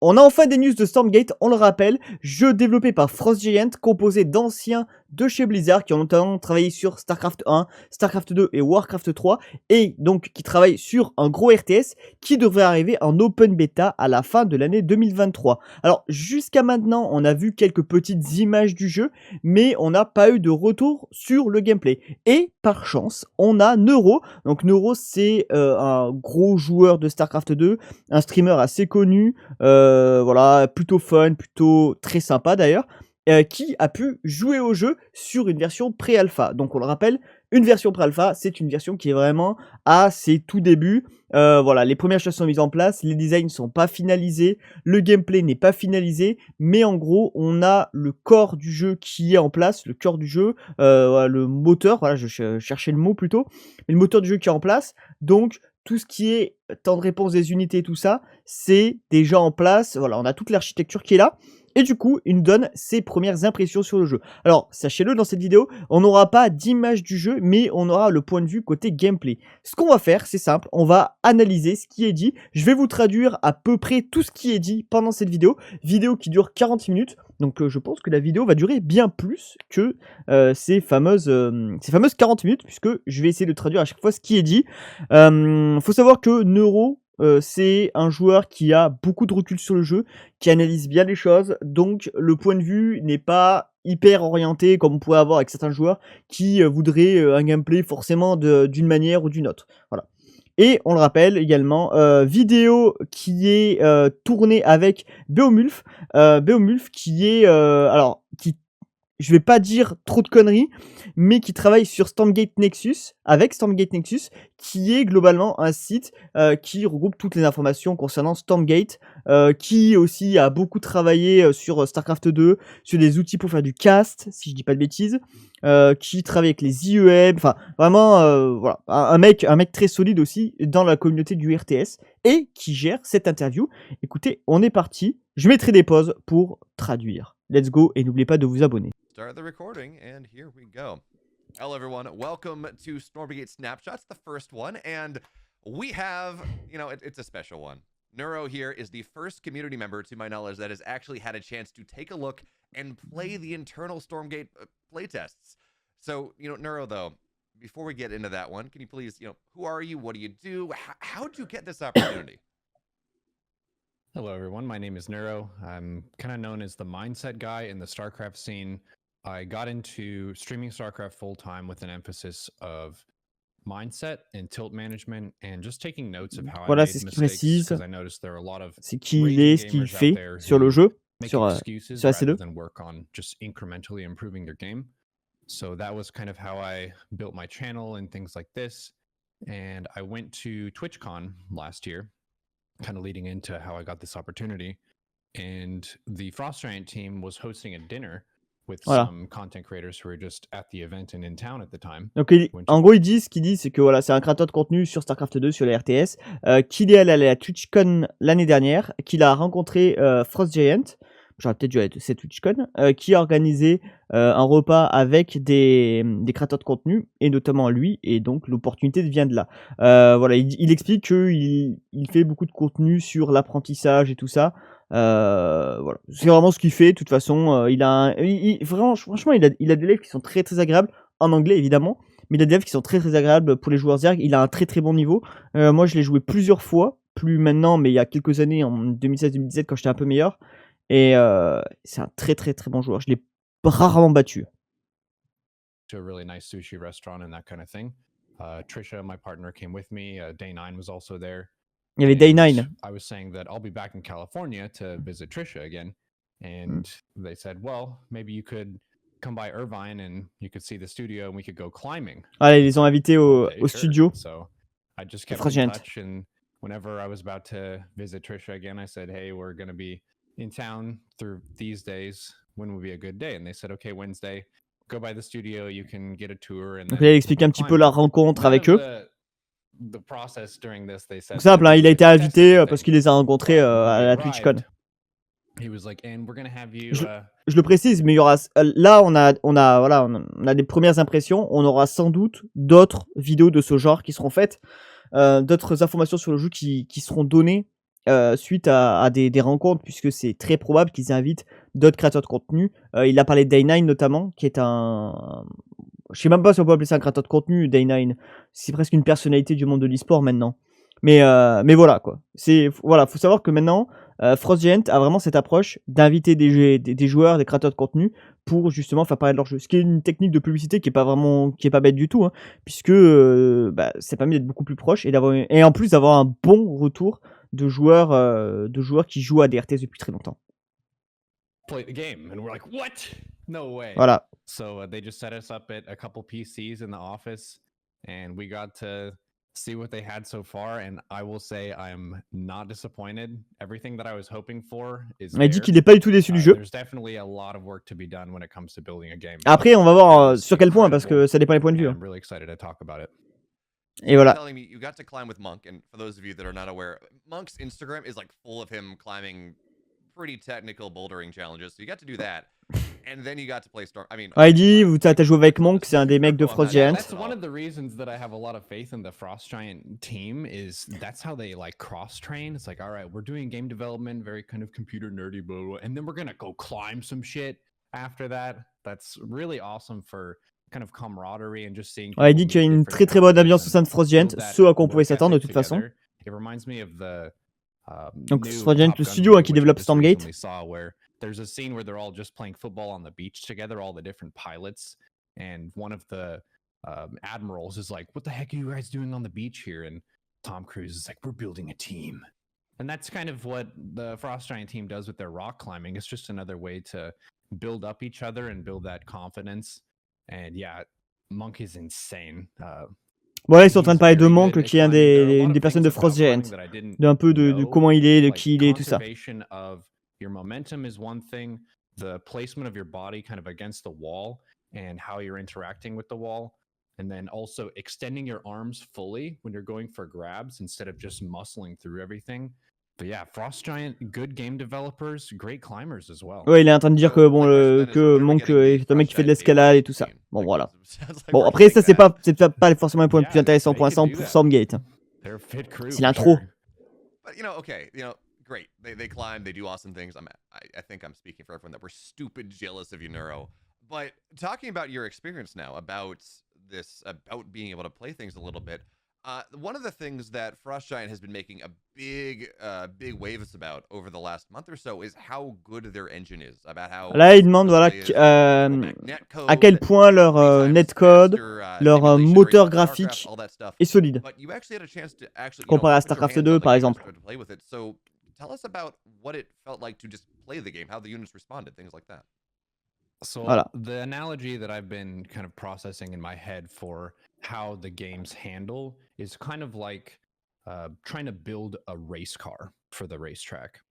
On a enfin des news de Stormgate, on le rappelle, jeu développé par Giant, composé d'anciens de chez Blizzard qui ont notamment travaillé sur StarCraft 1, StarCraft 2 et Warcraft 3 et donc qui travaillent sur un gros RTS qui devrait arriver en open beta à la fin de l'année 2023. Alors jusqu'à maintenant, on a vu quelques petites images du jeu, mais on n'a pas eu de retour sur le gameplay. Et par chance, on a Neuro. Donc Neuro, c'est un gros joueur de StarCraft 2, un streamer assez connu, voilà, plutôt fun, plutôt très sympa d'ailleurs, qui a pu jouer au jeu sur une version pré-alpha. Donc on le rappelle, une version pré-alpha, c'est une version qui est vraiment à ses tout débuts. Voilà, les premières choses sont mises en place, les designs ne sont pas finalisés, le gameplay n'est pas finalisé, mais en gros, on a le corps du jeu qui est en place, le cœur du jeu, voilà, le moteur, voilà, je cherchais le mot plutôt, mais le moteur du jeu qui est en place, donc tout ce qui est temps de réponse des unités, tout ça, c'est déjà en place. Voilà, on a toute l'architecture qui est là. Et du coup, il nous donne ses premières impressions sur le jeu. Alors, sachez-le, dans cette vidéo, on n'aura pas d'image du jeu, mais on aura le point de vue côté gameplay. Ce qu'on va faire, c'est simple, on va analyser ce qui est dit. Je vais vous traduire à peu près tout ce qui est dit pendant cette vidéo. Vidéo qui dure 40 minutes. Donc je pense que la vidéo va durer bien plus que ces fameuses 40 minutes, puisque je vais essayer de traduire à chaque fois ce qui est dit. Faut savoir que Neuro, c'est un joueur qui a beaucoup de recul sur le jeu, qui analyse bien les choses, donc le point de vue n'est pas hyper orienté comme on pourrait avoir avec certains joueurs qui voudraient un gameplay forcément d'une manière ou d'une autre. Voilà. Et on le rappelle également, vidéo qui est tournée avec Beowulf. Beowulf qui est, alors, qui, je vais pas dire trop de conneries, mais qui travaille sur Stormgate Nexus, avec Stormgate Nexus, qui est globalement un site qui regroupe toutes les informations concernant Stormgate, qui aussi a beaucoup travaillé sur StarCraft 2, sur des outils pour faire du cast, si je dis pas de bêtises, qui travaille avec les IEM, enfin vraiment voilà, un mec très solide aussi dans la communauté du RTS et qui gère cette interview. Écoutez, on est parti, je mettrai des pauses pour traduire. Let's go et n'oubliez pas de vous abonner. Start the recording, and here we go. Hello, everyone. Welcome to Stormgate Snapshots, the first one, and we have, you know, it's a special one. Neuro here is the first community member, to my knowledge, that has actually had a chance to take a look and play the internal Stormgate playtests. So, you know, Neuro, though, before we get into that one, can you please, you know, who are you? What do you do? How did you get this opportunity? Hello, everyone. My name is Neuro. I'm kind of known as the mindset guy in the StarCraft scene. I got into streaming StarCraft full-time with an emphasis of mindset and tilt management and just taking notes of how Voilà, I c'est made ce qu'il mistakes précise. because I noticed there are a lot of C'est qui il est, ce qu'il fait sur le jeu, sur excuses AC2. rather than work on just incrementally improving their game. So that was kind of how I built my channel and things like this. And I went to TwitchCon last year, kind of leading into how I got this opportunity. And the Giant team was hosting a dinner with some content creators who were just at the event and in town at the time. Donc, en gros, ce qu'il dit, c'est que voilà, c'est un créateur de contenu sur StarCraft 2, sur les RTS, qu'il est allé à la TwitchCon l'année dernière, qu'il a rencontré Giant, j'aurais peut-être dû aller à cette TwitchCon, qui a organisé un repas avec des créateurs de contenu, et notamment lui, et donc l'opportunité vient de là. Voilà, il explique qu'il fait beaucoup de contenu sur l'apprentissage et tout ça. Voilà, c'est vraiment ce qu'il fait. De toute façon, franchement, il a des lives qui sont très très agréables en anglais évidemment, mais il a des lives qui sont très très agréables pour les joueurs Zerg. Il a un très très bon niveau. Moi, je l'ai joué plusieurs fois, plus maintenant, mais il y a quelques années, en 2016-2017, quand j'étais un peu meilleur. Et c'est un très très très bon joueur. Je l'ai rarement battu. To a really nice sushi restaurant and that kind of thing. Trisha, my partner, came with me. Day9 was also there. Il y avait Day9. I was saying that I'll be back in California to visit Trisha again. And they said, well, maybe you could come by Irvine and you could see the studio and we could go climbing. Ah, ils les ont invités au studio. So I just kept in touch, and whenever I was about to visit Trisha again, I said, hey, we're going to be in town through these days. When would be a good day? And they said, okay, Wednesday, go by the studio, you can get a tour. And donc là, il explique un petit peu la rencontre avec eux. The process during this, they said, simple, hein, il a été invité parce qu'il les a rencontrés à la TwitchCon. He was like, and we're gonna have you, je le précise, mais il y aura là on a des premières impressions. On aura sans doute d'autres vidéos de ce genre qui seront faites, d'autres informations sur le jeu qui seront données suite à des rencontres, puisque c'est très probable qu'ils invitent d'autres créateurs de contenu. Il a parlé de Day9 notamment, qui est un... Je sais même pas si on peut appeler ça un créateur de contenu, Day9. C'est presque une personnalité du monde de l'e-sport maintenant. Mais voilà, quoi. Voilà, faut savoir que maintenant, Frost Giant a vraiment cette approche d'inviter des joueurs, des créateurs de contenu, pour justement faire parler de leur jeu. Ce qui est une technique de publicité qui est pas bête du tout, hein, puisque ça permet d'être beaucoup plus proche et en plus d'avoir un bon retour de joueurs qui jouent à des RTS depuis très longtemps. Play the game, and we're like, what? No way. Voilà. So they just set us up at a couple PCs in the office, and we got to see what they had so far. And I will say I'm not disappointed. Everything that I was hoping for is On a dit there. qu'il n'est pas du tout déçu du jeu. There's definitely a lot of work to be done when it comes to building a game. Après, on va voir sur quel point, parce que ça dépend des points de vue. I'm really excited to talk about it. Et voilà. Telling me you got to climb with Monk, and for those of you that are not aware, Monk's Instagram is like full of him climbing pretty technical bouldering challenges. So you got to do that, and then you got to play Storm. I mean, il dit, t'as joué avec Monk, c'est un des mecs de Frost Giant. That's one of the reasons that I have a lot of faith in the Frost Giant team. Is that's how they like cross train. It's like, all right, we're doing game development, very kind of computer nerdy, blah, blah, and then we're gonna go climb some shit after that. That's really awesome for kind of camaraderie and just seeing. Il dit qu'il y a une très très bonne ambiance au sein de Frost Giant, ce à quoi on pouvait s'attendre de toute façon. It reminds me of the donc Frost Giant, le studio qui développe Stormgate. There's a scene where they're all just playing football on the beach together, all the different pilots, and one of the admirals is like, "What the heck are you guys doing on the beach here?" And Tom Cruise is like, "We're building a team." And that's kind of what the Frost Giant team does with their rock climbing. It's just another way to build up each other and build that confidence. And yeah, Monk is insane. Voilà, ils sont en train de parler de Monk, qui est une des personnes de Frost Giant, d'un peu de comment il est, de qui il est, tout ça. Your momentum is one thing, the placement of your body kind of against the wall and how you're interacting with the wall, and then also extending your arms fully when you're going for grabs instead of just muscling through everything. But yeah, Frost Giant, good game developers, great climbers as well. Ouais, il est en train de dire que que Monk est un mec qui fait de l'escalade et tout ça. Bon, voilà. Bon, après, ça, c'est pas forcément un point le plus intéressant pour l'instant pour Stormgate. C'est l'intro. Great. They climb, they do awesome things. I think I'm speaking for everyone that we're stupid jealous of you, Neuro. But talking about your experience now, about being able to play things a little bit, one of the things that Frost Giant has been making a big waves about over the last month or so is how good their engine is. About how là, il demande voilà à quel point leur netcode, leur moteur graphique est solide. Comparé à StarCraft 2 par exemple. Tell us about what it felt like to just play the game, how the units responded, things like that. So the analogy that I've been kind of processing in my head for how the games handle is kind of like trying to build a race car for the racetrack.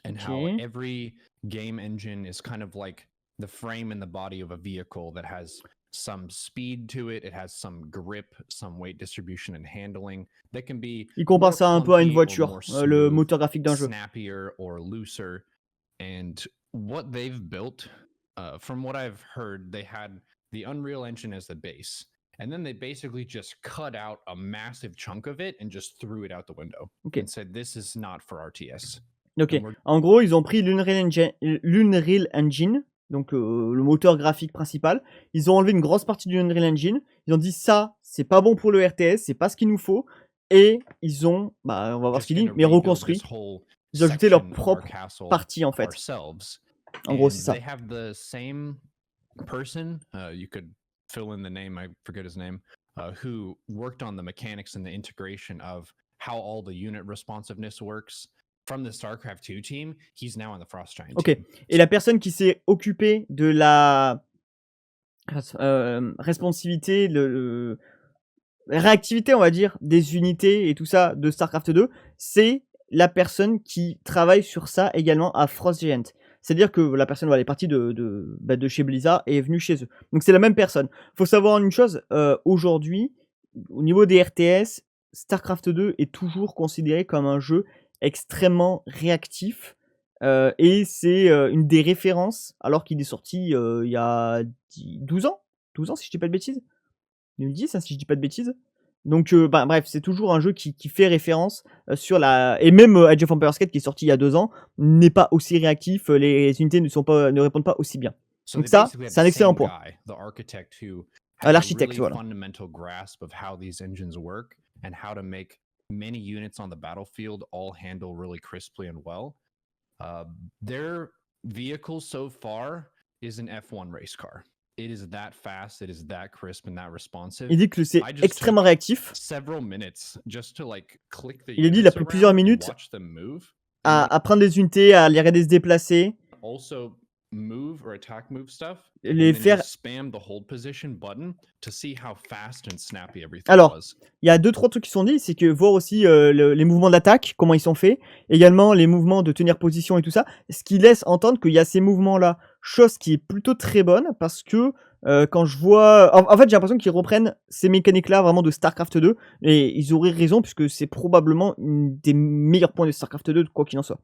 And how every game engine is kind of like the frame and the body of a vehicle that has some speed to it, it has some grip, some weight distribution and handling that can be. Il compare ça un peu à une voiture, le moteur graphique d'un jeu. Snappier or looser, and what they've built, from what I've heard, they had the Unreal Engine as the base, and then they basically just cut out a massive chunk of it and just threw it out the window and said, "This is not for RTS." Ok. En gros, ils ont pris l'Unreal Engine. Donc le moteur graphique principal, ils ont enlevé une grosse partie du Unreal Engine, ils ont dit ça, c'est pas bon pour le RTS, c'est pas ce qu'il nous faut, et ils ont, on va voir ce qu'ils disent, mais reconstruit, ils ont ajouté leur propre partie en fait. En gros, c'est ça. They have the same person, you could fill in the name, I forget his name, who worked on the mechanics and the integration of how all the unit responsiveness works. From the StarCraft 2 team, he's now on the Frost Giant team. Et la personne qui s'est occupée de la responsivité, la réactivité, on va dire, des unités et tout ça de StarCraft 2, c'est la personne qui travaille sur ça également à Frost Giant. C'est-à-dire que la personne est partie de chez Blizzard et est venue chez eux. Donc c'est la même personne. Faut savoir une chose, aujourd'hui, au niveau des RTS, StarCraft 2 est toujours considéré comme un jeu extrêmement réactif et c'est une des références alors qu'il est sorti il y a 12 ans si je dis pas de bêtises, 2010 si je dis pas de bêtises, Donc, bah, bref, c'est toujours un jeu qui fait référence sur la... Et même Age of Empires 4 qui est sorti il y a 2 ans n'est pas aussi réactif, les unités ne répondent pas aussi bien. So Donc they ça, basically had c'est un the excellent same point. guy, the architect, who had a L'architecte, really voilà. fundamental grasp of how these engines work and how to make many units on the battlefield all handle really crisply and well. Their vehicle so far is an F1 race car. It is that fast, it is that crisp and that responsive. Il dit que c'est I just extrêmement took réactif. several minutes just to like click the Il a dit il a units pris plusieurs around and minutes watch them move. And then à prendre des unités, à les regarder se déplacer, also move or attack move stuff, les and then faire... just spam the hold position button to see how fast and snappy everything Alors, was. il y a 2-3 trucs qui sont dits, c'est que voir aussi les mouvements d'attaque, comment ils sont faits, également les mouvements de tenir position et tout ça, ce qui laisse entendre qu'il y a ces mouvements-là, chose qui est plutôt très bonne, parce que quand je vois... En fait, j'ai l'impression qu'ils reprennent ces mécaniques-là vraiment de StarCraft 2, et ils auraient raison, puisque c'est probablement une des meilleurs points de StarCraft 2, quoi qu'il en soit.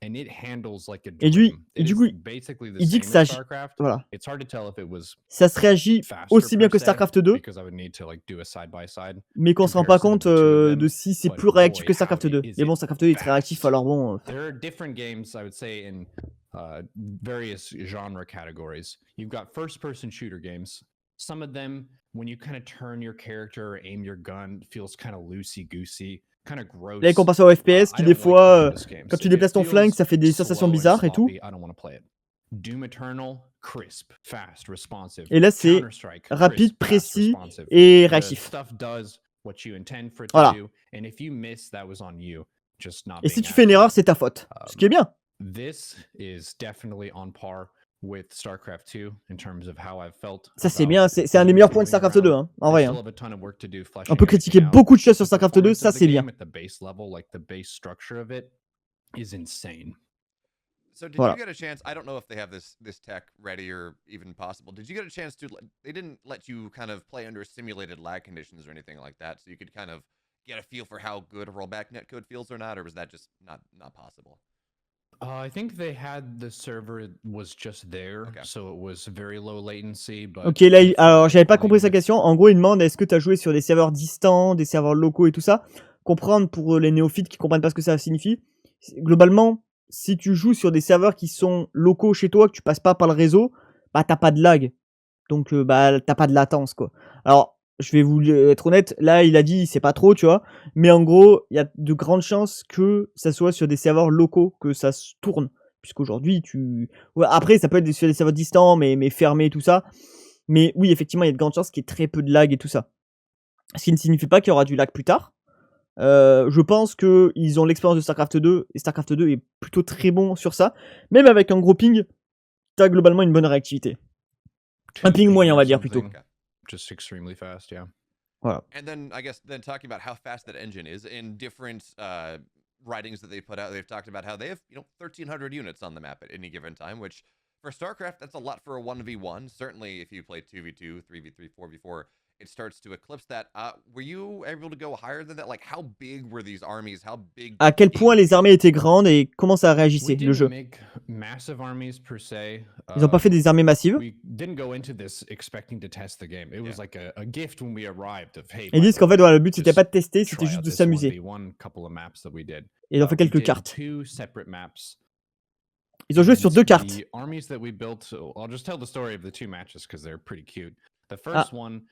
And it handles like a Et dream. du It coup, is basically the il dit que same ça... as StarCraft. Voilà. It's hard to tell if it was Ça se réagit faster aussi bien per que se, StarCraft 2, because I would need to like do a side by side mais qu'on se rend pas comparison compte of the two of them. de si c'est But plus réactif boy, que StarCraft 2. howdy, is Mais bon, it StarCraft 2 est très réactif, fast. alors bon... There are different games, I would say, in various genre categories. You've got first-person shooter games. Some of them, when you kind of turn your character or aim your gun, it feels kind of loosey-goosey, kind of gross. Là, qu'on passe au FPS, qui I des don't like fois, playing those games. quand tu If it déplaces ton flingue, feels ça fait des sensations slow and bizarres et tout. sloppy, I don't want to play it. Doom Eternal, crisp, fast, responsive. Et là, c'est Counter-Strike, rapide, crisp, fast, précis responsive. et The réactif. stuff does what you intend for it to Voilà. do, and if you miss, that was on you, just not Et si being tu fais une erreur, accurate. c'est ta faute. Ce qui est bien. This is definitely on par with StarCraft 2 in terms of how I've felt. Ça, c'est about bien. C'est un des meilleurs points de moving StarCraft 2, around. hein, en I vrai. still Hein. have a ton of work to do On fleshing peut everything critiquer out. beaucoup de choses sur The StarCraft 2, performance ça of the c'est bien. game at the base level, like the base structure of it, is insane. So did Voilà. you get a chance? I don't know if they have this tech ready or even possible. Did you get a chance to? They didn't let you kind of play under simulated lag conditions or anything like that, so you could kind of get a feel for how good rollback netcode feels or not, or was that just not possible? I think they had the server was just there, Okay. so it was very low latency. But Ok, là, if alors j'avais pas playing compris sa with- question. En gros, il demande est-ce que tu as joué sur des serveurs distants, des serveurs locaux et tout ça. Comprendre pour les néophytes qui comprennent pas ce que ça signifie. Globalement, si tu joues sur des serveurs qui sont locaux chez toi, que tu passes pas par le réseau, bah t'as pas de lag. Donc bah t'as pas de latence quoi. Alors, je vais vous être honnête, là il a dit c'est pas trop, tu vois. Mais en gros, il y a de grandes chances que ça soit sur des serveurs locaux que ça se tourne. Puisqu'aujourd'hui, ouais, après, ça peut être sur des serveurs distants, mais fermés et tout ça. Mais oui, effectivement, il y a de grandes chances qu'il y ait très peu de lag et tout ça. Ce qui ne signifie pas qu'il y aura du lag plus tard. Je pense qu'ils ont l'expérience de StarCraft 2, et StarCraft 2 est plutôt très bon sur ça. Même avec un gros ping, t'as globalement une bonne réactivité. Un ping moyen, on va dire plutôt. something, just extremely fast, yeah. Voilà. And then I guess then talking about how fast that engine is in different writings that they put out, they've talked about how they have 1,300 units on the map at any given time, which for StarCraft that's a lot for a 1v1. Certainly, if you play 2v2, 3v3, 4v4, it starts to eclipse that. Were you able to go higher than that? Like, how big were these armies? How big? À quel point les armées étaient grandes et comment ça réagissait, We le jeu. didn't make massive armies per se. Ils n'ont pas fait des armées massives. We didn't go into this expecting to test the game. It was like a gift when we arrived of hey. Ils disent qu'en fait, voilà, le but c'était pas de tester, c'était juste de s'amuser. Et ils ont fait quelques cartes. Ils ont joué sur 2 cartes. The armies that we built, I'll just tell the story of the 2 matches because they're pretty cute. The first one,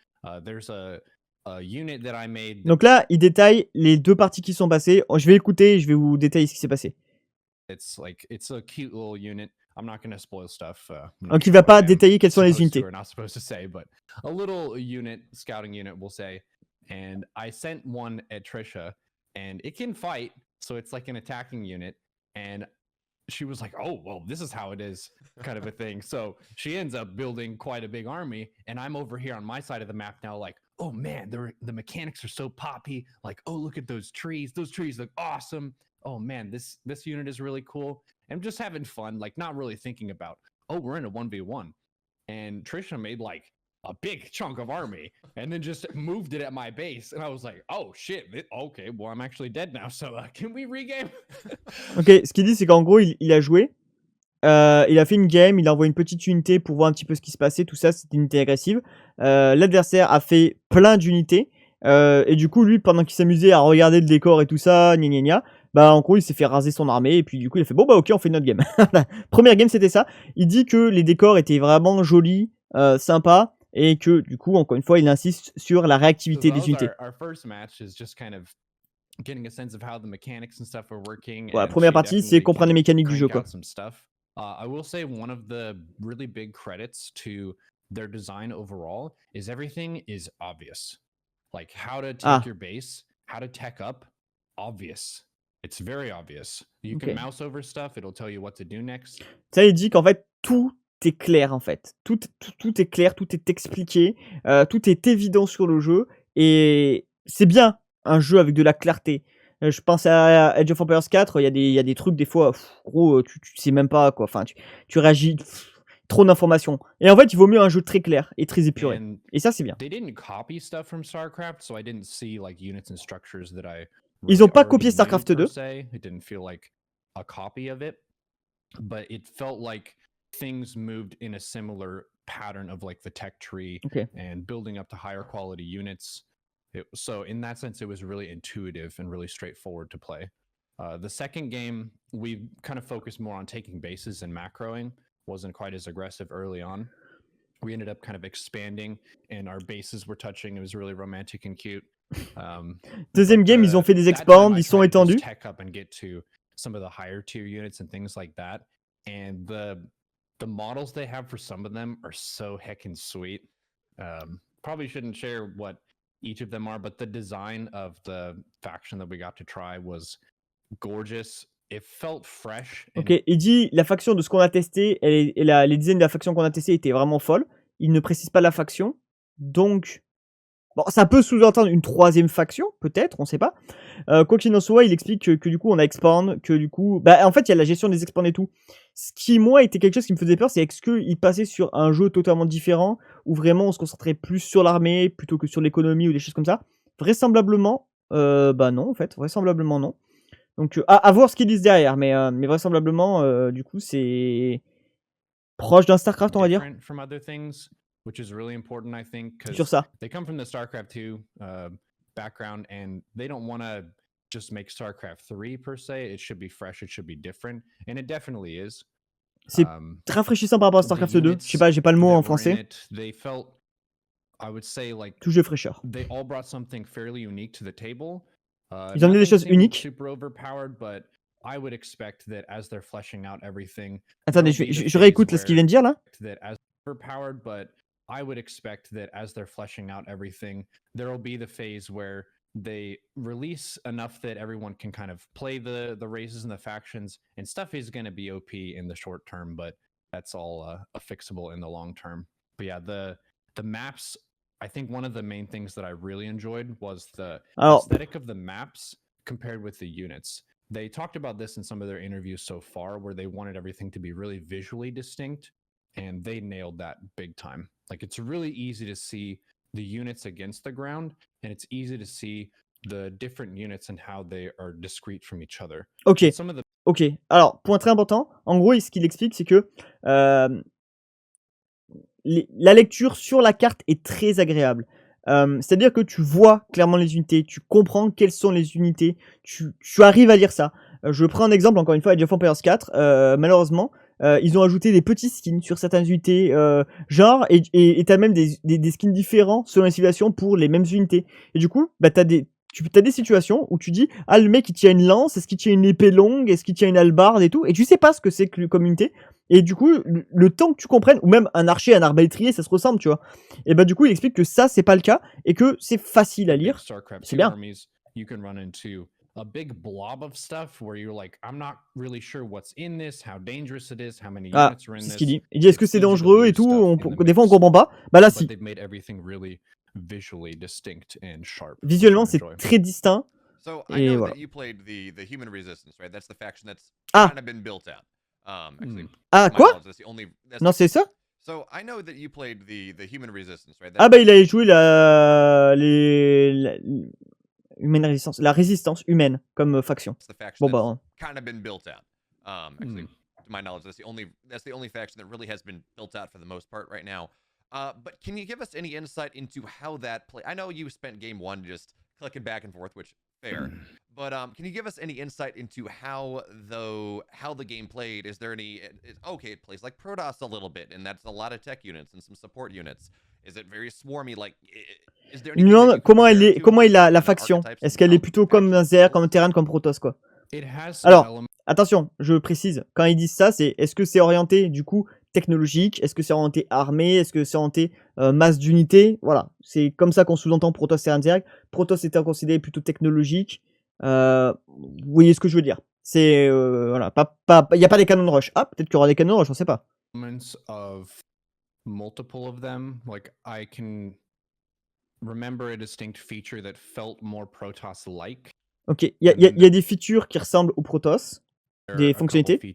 there's a unit that I made. Donc là, il détaille les 2 parties qui sont passées. Je vais écouter et je vais vous détailler ce qui s'est passé. It's a cute little unit. I'm not going to spoil stuff. Donc il va pas détailler quelles sont les unités. We're not supposed to say, but a little unit, scouting unit, we'll say. And I sent one at Trisha, and it can fight, so it's like an attacking unit. And she was like, "Oh, well, this is how it is," kind of a thing. So she ends up building quite a big army, and I'm over here on my side of the map now, like, "Oh man, the mechanics are so poppy. Like, oh, look at those trees. Those trees look awesome. Oh man, this unit is really cool." And I'm just having fun, like not really thinking about, oh, we're in a 1v1. And Trisha made like a big chunk of army and then just moved it at my base. And I was like, oh shit, okay, well, I'm actually dead now. So can we regame? Ok, ce qu'il dit, c'est qu'en gros, il a joué. Il a fait une game, il a envoyé une petite unité pour voir un petit peu ce qui se passait, tout ça, c'était une unité agressive. L'adversaire a fait plein d'unités Et du coup, lui, pendant qu'il s'amusait à regarder le décor et tout ça, gna gna gna, bah en gros, il s'est fait raser son armée. Et puis du coup, il a fait bon, bah ok, on fait notre game. Première game, c'était ça. Il dit que les décors étaient vraiment jolis, sympas. Et que du coup, encore une fois, il insiste sur la réactivité des unités. Voilà, première partie, c'est comprendre les mécaniques du jeu, quoi. I will say one of the really big credits to their design overall is everything is obvious. Like how to take your base, how to tech up, obvious. It's very obvious. You can mouse over stuff, it'll tell you what to do next. Ça, il dit qu'en fait, tout est clair, en fait. Tout est clair, tout est expliqué, tout est évident sur le jeu. Et c'est bien, un jeu avec de la clarté. Je pense à Age of Empires 4, il y a des trucs, des fois, gros, tu sais même pas, quoi. Enfin, tu réagis, trop d'informations. Et en fait, il vaut mieux un jeu très clair et très épuré. Et ça, c'est bien. Ils n'ont pas copié StarCraft 2. Things moved in a similar pattern of like the tech tree and building up to higher quality units. So in that sense, it was really intuitive and really straightforward to play. The second game, we kind of focused more on taking bases and macroing. Wasn't quite as aggressive early on. We ended up kind of expanding and our bases were touching. It was really romantic and cute. Deuxième game, ils ont fait des expands, ils sont étendus. Tech up and get to some of the higher tier units and things like that. And the models they have for some of them are so heckin' sweet. Probably shouldn't share what each of them are, but the design of the faction that we got to try was gorgeous. It felt fresh. Ok, il dit la faction de ce qu'on a testé, les designs de la faction qu'on a testé étaient vraiment folles. Il ne précise pas la faction, donc bon, ça peut sous-entendre une troisième faction, peut-être, on sait pas. Quoi qu'il en soit, il explique que du coup on a expand, que du coup, bah en fait il y a la gestion des expands et tout. Ce qui moi était quelque chose qui me faisait peur, c'est est-ce qu'il passait sur un jeu totalement différent, où vraiment on se concentrait plus sur l'armée plutôt que sur l'économie ou des choses comme ça. Vraisemblablement, bah non en fait, vraisemblablement non. Donc à voir ce qu'ils disent derrière, mais vraisemblablement du coup c'est proche d'un StarCraft, on va dire. Which is really important, I think, Sur ça. They come from the StarCraft 2 background, and they don't want to just make StarCraft 3 per se. It should be fresh, it should be different, and it definitely is. C'est rafraîchissant par rapport à StarCraft 2. Je sais pas, j'ai pas le mot en français. They felt, I would say, like tout jeu fraîcheur. They all brought something fairly unique to the table. Ils ont amené des choses uniques. Super overpowered, but I would expect that as they're fleshing out everything. Attendez, je réécoute ce qu'il vient de dire là. Overpowered, but I would expect that as they're fleshing out everything, there will be the phase where they release enough that everyone can kind of play the races and the factions, and stuff is going to be OP in the short term, but that's all fixable in the long term. But yeah, the maps, I think one of the main things that I really enjoyed was the aesthetic of the maps compared with the units. They talked about this in some of their interviews so far, where they wanted everything to be really visually distinct, and they nailed that big time. Like, it's really easy to see the units against the ground, and it's easy to see the different units and how they are discrete from each other. Ok, ok. Alors, point très important, en gros, ce qu'il explique, c'est que la lecture sur la carte est très agréable. C'est-à-dire que tu vois clairement les unités, tu comprends quelles sont les unités, tu arrives à lire ça. Je prends un exemple, encore une fois, Age of Empires 4, malheureusement, ils ont ajouté des petits skins sur certaines unités, genre, et t'as même des skins différents selon les situations pour les mêmes unités. Et du coup, bah, t'as des situations où tu dis, ah, le mec il tient une lance, est-ce qu'il tient une épée longue, est-ce qu'il tient une hallebarde et tout, et tu sais pas ce que c'est comme unité. Et du coup, le temps que tu comprennes, ou même un archer, un arbalétrier, ça se ressemble, tu vois. Et bah du coup, il explique que ça, c'est pas le cas, et que c'est facile à lire. C'est bien. A big blob of stuff where you're like, I'm not really sure what's in this, how dangerous it is, how many units are in this. C'est ce qu'il dit. Il dit, est-ce que c'est dangereux et tout, des fois on comprend pas. Bah là, si. Visuellement, c'est très distinct. So I know that you played the human resistance, right? That's the faction that's kind of been built out. Ah, quoi? Non, c'est ça? So I know that you played the human resistance, right? Ah bah il a joué humaine résistance, la résistance humaine comme faction. Bon bah kind of been built out. Actually, to my knowledge, that's the only faction that really has been built out for the most part right now. But can you give us any insight into how that play? I know you spent game one just clicking back and forth, which fair. But can you give us any insight into how the game played? Is there any? Okay, it plays like Protoss a little bit, and that's a lot of tech units and some support units. Is it very swarmy? Like, is there? Il me demande comment elle est, comment est la faction. Est-ce qu'elle est plutôt comme un ZR, comme un Terran, comme Protoss, quoi. Alors, attention, je précise, quand ils disent ça, c'est est-ce que c'est orienté du coup technologique, est-ce que c'est orienté armée, est-ce que c'est orienté masse d'unités, voilà, c'est comme ça qu'on sous-entend Protoss Terran direct. Protoss étant considéré plutôt technologique, vous voyez ce que je veux dire. C'est voilà, il n'y a pas des canons de rush. Ah, peut-être qu'il y aura des canons de rush, on sait pas. Multiple of them, like I can remember a distinct feature that felt more Protoss-like. Ok, il y a des features qui ressemblent au Protoss, des fonctionnalités. Il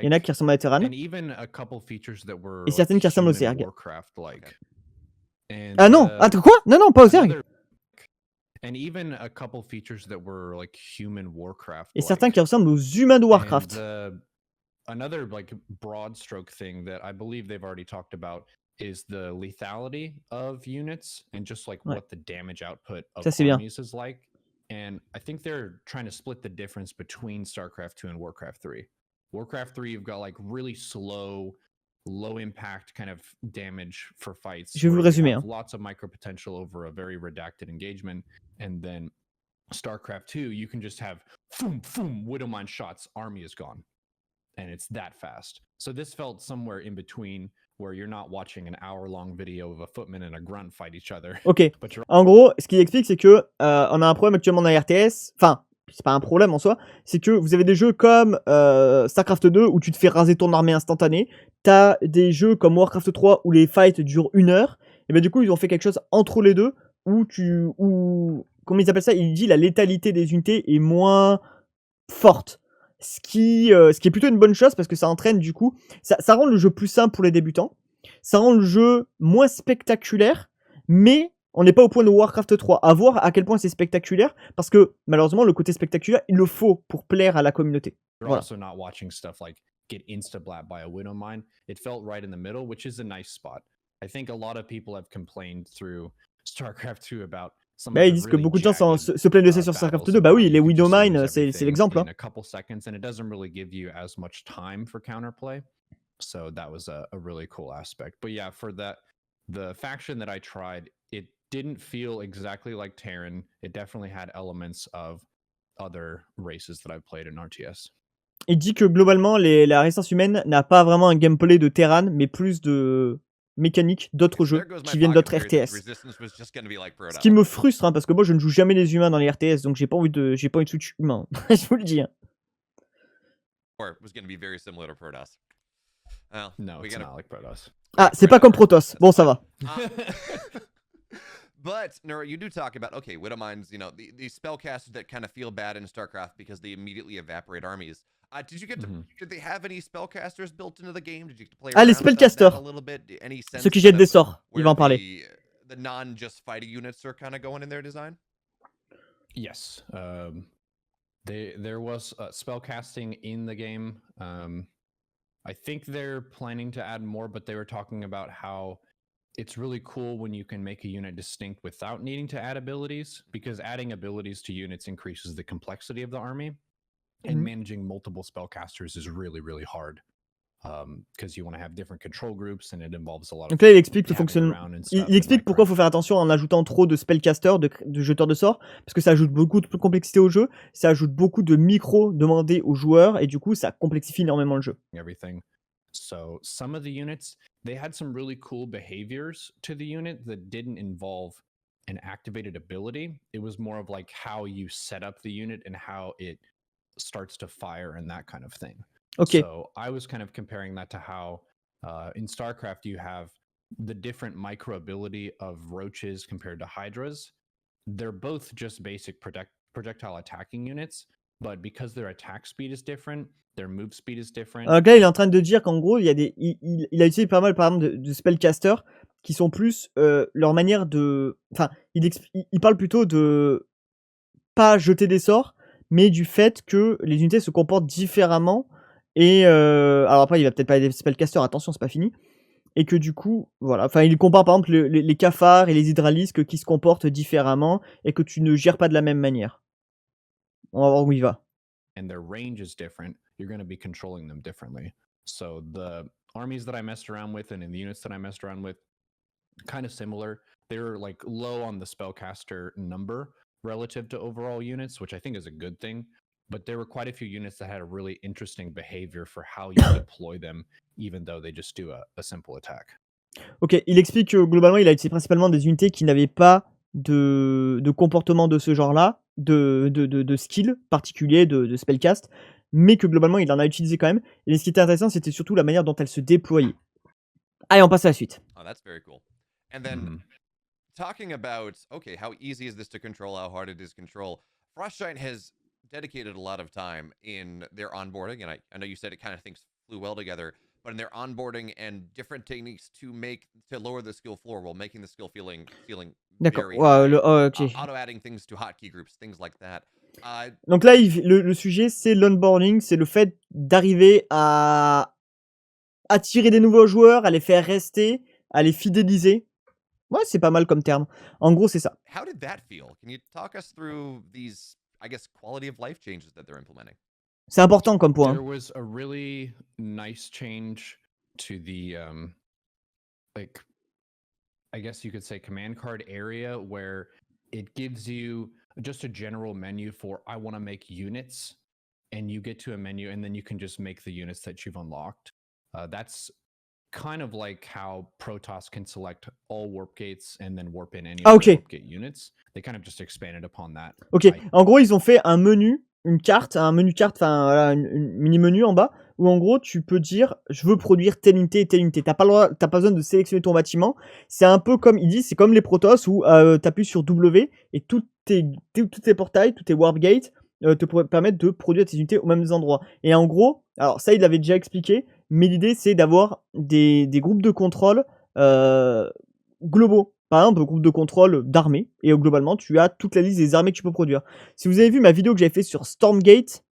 y en a qui ressemblent à la Terran. Et certaines qui ressemblent au Zerg. Ah non, attends, quoi? Non, non, pas au Zerg. Et certains qui ressemblent aux humains de Warcraft. Another like broad stroke thing that I believe they've already talked about is the lethality of units and just like what the damage output of armies is like. And I think they're trying to split the difference between StarCraft 2 and Warcraft 3. Warcraft 3, you've got like really slow, low impact kind of damage for fights. Je vais vous résumer. Lots of micro potential over a very redacted engagement. And then StarCraft 2, you can just have boom, boom, Widowmine shots, army is gone. And it's that fast. So this felt somewhere in between where you're not watching an hour-long video of a footman and a grunt fight each other. Ok. En gros, ce qu'il explique, c'est que on a un problème actuellement dans les RTS. Enfin, c'est pas un problème en soi. C'est que vous avez des jeux comme StarCraft 2 où tu te fais raser ton armée instantanée. T'as des jeux comme Warcraft 3 où les fights durent 1 heure. Et ben du coup, ils ont fait quelque chose entre les deux où comment ils appellent ça? Il dit la létalité des unités est moins forte. Ce qui est plutôt une bonne chose parce que ça entraîne du coup, ça rend le jeu plus simple pour les débutants, ça rend le jeu moins spectaculaire, mais on n'est pas au point de Warcraft 3. À voir à quel point c'est spectaculaire parce que malheureusement le côté spectaculaire il le faut pour plaire à la communauté. Voilà. Also not watching stuff like get insta-blapped by a Widowmine. It felt right in the middle, which is a nice spot. I think a lot of people have complained through StarCraft 2 about. Bah, ils disent que beaucoup de gens se plaignent de ça sur StarCraft 2. Bah oui, les Widowmine, c'est l'exemple. Hein. So that was a really cool aspect. But yeah, for that, the faction that I tried, it didn't feel exactly like Terran. It definitely had elements of other races that I've played in RTS. Il dit que globalement, la résistance humaine n'a pas vraiment un gameplay de Terran, mais plus de mécanique d'autres jeux qui viennent d'autres RTS. Ce qui me frustre, hein, parce que moi je ne joue jamais les humains dans les RTS, donc j'ai pas envie de switch humain. Je vous le dis. Hein. Ah, c'est pas comme Protoss. Bon, ça va. But Neuro, you do talk about Widowmines, you know, the spellcasters that kind of feel bad in StarCraft because they immediately evaporate armies. Did you get to? Did they have any spellcasters built into the game? Did you play les spellcasters. Ceux qui jettent des sorts. Il va en parler. The non-just fighting units are kind of going in their design. Yes, there was spellcasting in the game. I think they're planning to add more, but they were talking about how it's really cool when you can make a unit distinct without needing to add abilities, because adding abilities to units increases the complexity of the army. And managing multiple spellcasters is really, really hard because you want to have different control groups and it involves a lot of. Donc là, il explique le fonctionnement. Il explique pourquoi il faut faire attention en ajoutant trop de spellcasters, de jeteurs de sorts, parce que ça ajoute beaucoup de complexité au jeu, ça ajoute beaucoup de micros demandés aux joueurs et du coup, ça complexifie énormément le jeu. Everything. So some of the units, they had some really cool behaviors to the unit that didn't involve an activated ability. It was more of like how you set up the unit and how it starts to fire and that kind of thing. Okay. So I was kind of comparing that to how in StarCraft you have the different micro ability of roaches compared to hydras. They're both just basic projectile attacking units, but because their attack speed is different, their move speed is different. Là, il est en train de dire qu'en gros, il y a il a utilisé pas mal par exemple de spellcasters qui sont plus leur manière de, enfin, il parle plutôt de pas jeter des sorts, mais du fait que les unités se comportent différemment. Et alors après, il va peut-être pas des spellcasters, attention, c'est pas fini. et que du coup, voilà, enfin il compare par exemple les cafards et les hydralisques qui se comportent différemment et que tu ne gères pas de la même manière. On va voir où il va. And their range is different, you're going to be controlling them differently. So the armies that I messed around with and in the units that I messed around with, kind of similar. They were like low on the spellcaster number relative to overall units, which I think is a good thing. But there were quite a few units that had a really interesting behavior for how you deploy them, even though they just do a simple attack. Ok, il explique que globalement, il a utilisé principalement des unités qui n'avaient pas de comportement de ce genre-là, de skill particulier, de spellcast, mais que globalement, il en a utilisé quand même. Et ce qui était intéressant, c'était surtout la manière dont elle se déployait. Allez, on passe à la suite. Oh, that's very cool. And then talking about, okay, how easy is this to control, how hard it is to control, Frost Giant has dedicated a lot of time in their onboarding, and I know you said it kind of things flew well together, but in their onboarding and different techniques to lower the skill floor while making the skill feeling D'accord. very high. Ok. Auto-adding things to hotkey groups, things like that. Donc là, le sujet, c'est l'onboarding, c'est le fait d'arriver à attirer des nouveaux joueurs, à les faire rester, à les fidéliser. Ouais, c'est pas mal comme terme. En gros, c'est ça. How did that feel? Can you talk us through these, I guess, quality of life changes that they're implementing? C'est important comme point. There was a really nice change to the like, I guess you could say, command card area, where it gives you just a general menu for I want to make units, and you get to a menu and then you can just make the units that you've unlocked. That's kind of like how Protoss can select all warp gates and then warp in any of the warp gate units. They kind of just expanded upon that. Ok, en gros, ils ont fait un menu, une carte, enfin voilà, une mini-menu en bas, où en gros, tu peux dire, je veux produire telle unité et telle unité. T'as pas besoin de sélectionner ton bâtiment. C'est un peu comme, il dit, c'est comme les Protoss où t'appuies sur W et tous tes portails, tous tes warp gates te permettent de produire tes unités aux mêmes endroits. Et en gros, alors ça, il l'avait déjà expliqué, mais l'idée, c'est d'avoir des groupes de contrôle globaux. Par exemple, groupe de contrôle d'armées, et globalement, tu as toute la liste des armées que tu peux produire. Si vous avez vu ma vidéo que j'avais fait sur Stormgate,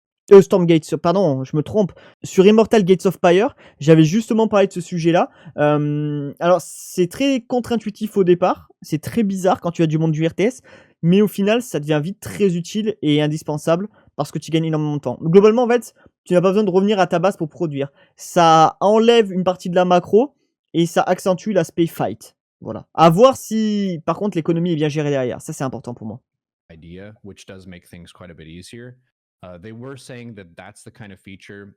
pardon, je me trompe, sur Immortal Gates of Fire, j'avais justement parlé de ce sujet-là. Alors, c'est très contre-intuitif au départ, c'est très bizarre quand tu as du monde du RTS, mais au final, ça devient vite très utile et indispensable parce que tu gagnes énormément de temps. Donc, globalement, en fait, tu n'as pas besoin de revenir à ta base pour produire. Ça enlève une partie de la macro et ça accentue l'aspect fight. Voilà. À voir si, par contre, l'économie est bien gérée derrière. Ça, c'est important pour moi. Idea, which does make things quite a bit easier. They were saying that that's the kind of feature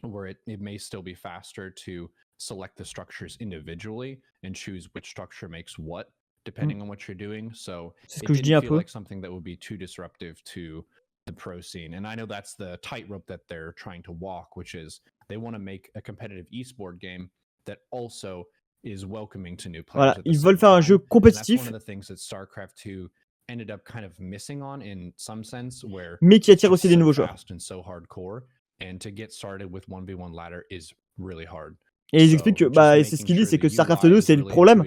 where it may still be faster to select the structures individually and choose which structure makes what, depending on what you're doing. So it didn't feel like something that would be too disruptive to the pro scene. And I know that's the tightrope that they're trying to walk, which is they want to make a competitive esport game that also is welcoming to new players. Voilà, ils veulent faire un jeu compétitif, one of the things that StarCraft 2 ended up kind of missing on in some sense, where mais qui attire aussi des nouveaux joueurs. And so hardcore, and to get started with 1v1 ladder is really hard. Et ils expliquent que, c'est ce qu'il dit, c'est que StarCraft 2, c'est le problème.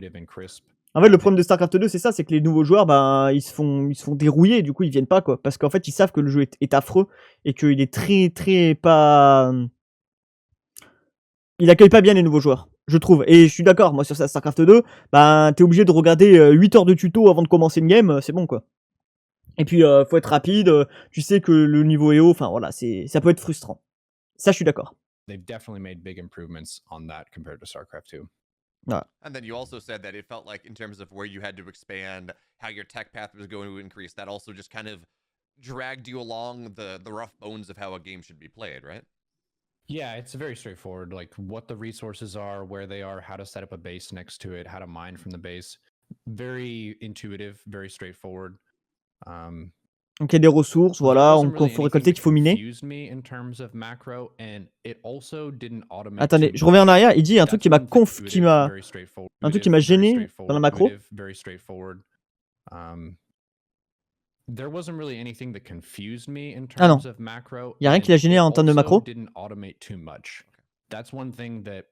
En fait, le problème de StarCraft 2, c'est ça, c'est que les nouveaux joueurs, ils se font dérouiller, du coup, ils viennent pas, quoi. Parce qu'en fait, ils savent que le jeu est affreux et qu'il est très, très pas... Il accueille pas bien les nouveaux joueurs, je trouve. Et je suis d'accord, moi, sur StarCraft 2, t'es obligé de regarder 8 heures de tuto avant de commencer une game, c'est bon, quoi. Et puis, faut être rapide, tu sais que le niveau est haut, enfin, voilà, ça peut être frustrant. Ça, je suis d'accord. They've definitely made big improvements on that compared to StarCraft 2. And then you also said that it felt like, in terms of where you had to expand, how your tech path was going to increase, that also just kind of dragged you along the rough bones of how a game should be played, right? Yeah, it's very straightforward, like what the resources are, where they are, how to set up a base next to it, how to mine from the base. Very intuitive, very straightforward. Donc il y a des ressources, voilà, qu'il faut récolter, qu'il faut miner. Attendez, je reviens en arrière, il dit un truc qui m'a gêné dans la macro. Ah non, il n'y a rien qui l'a gêné en termes de macro. That's one thing that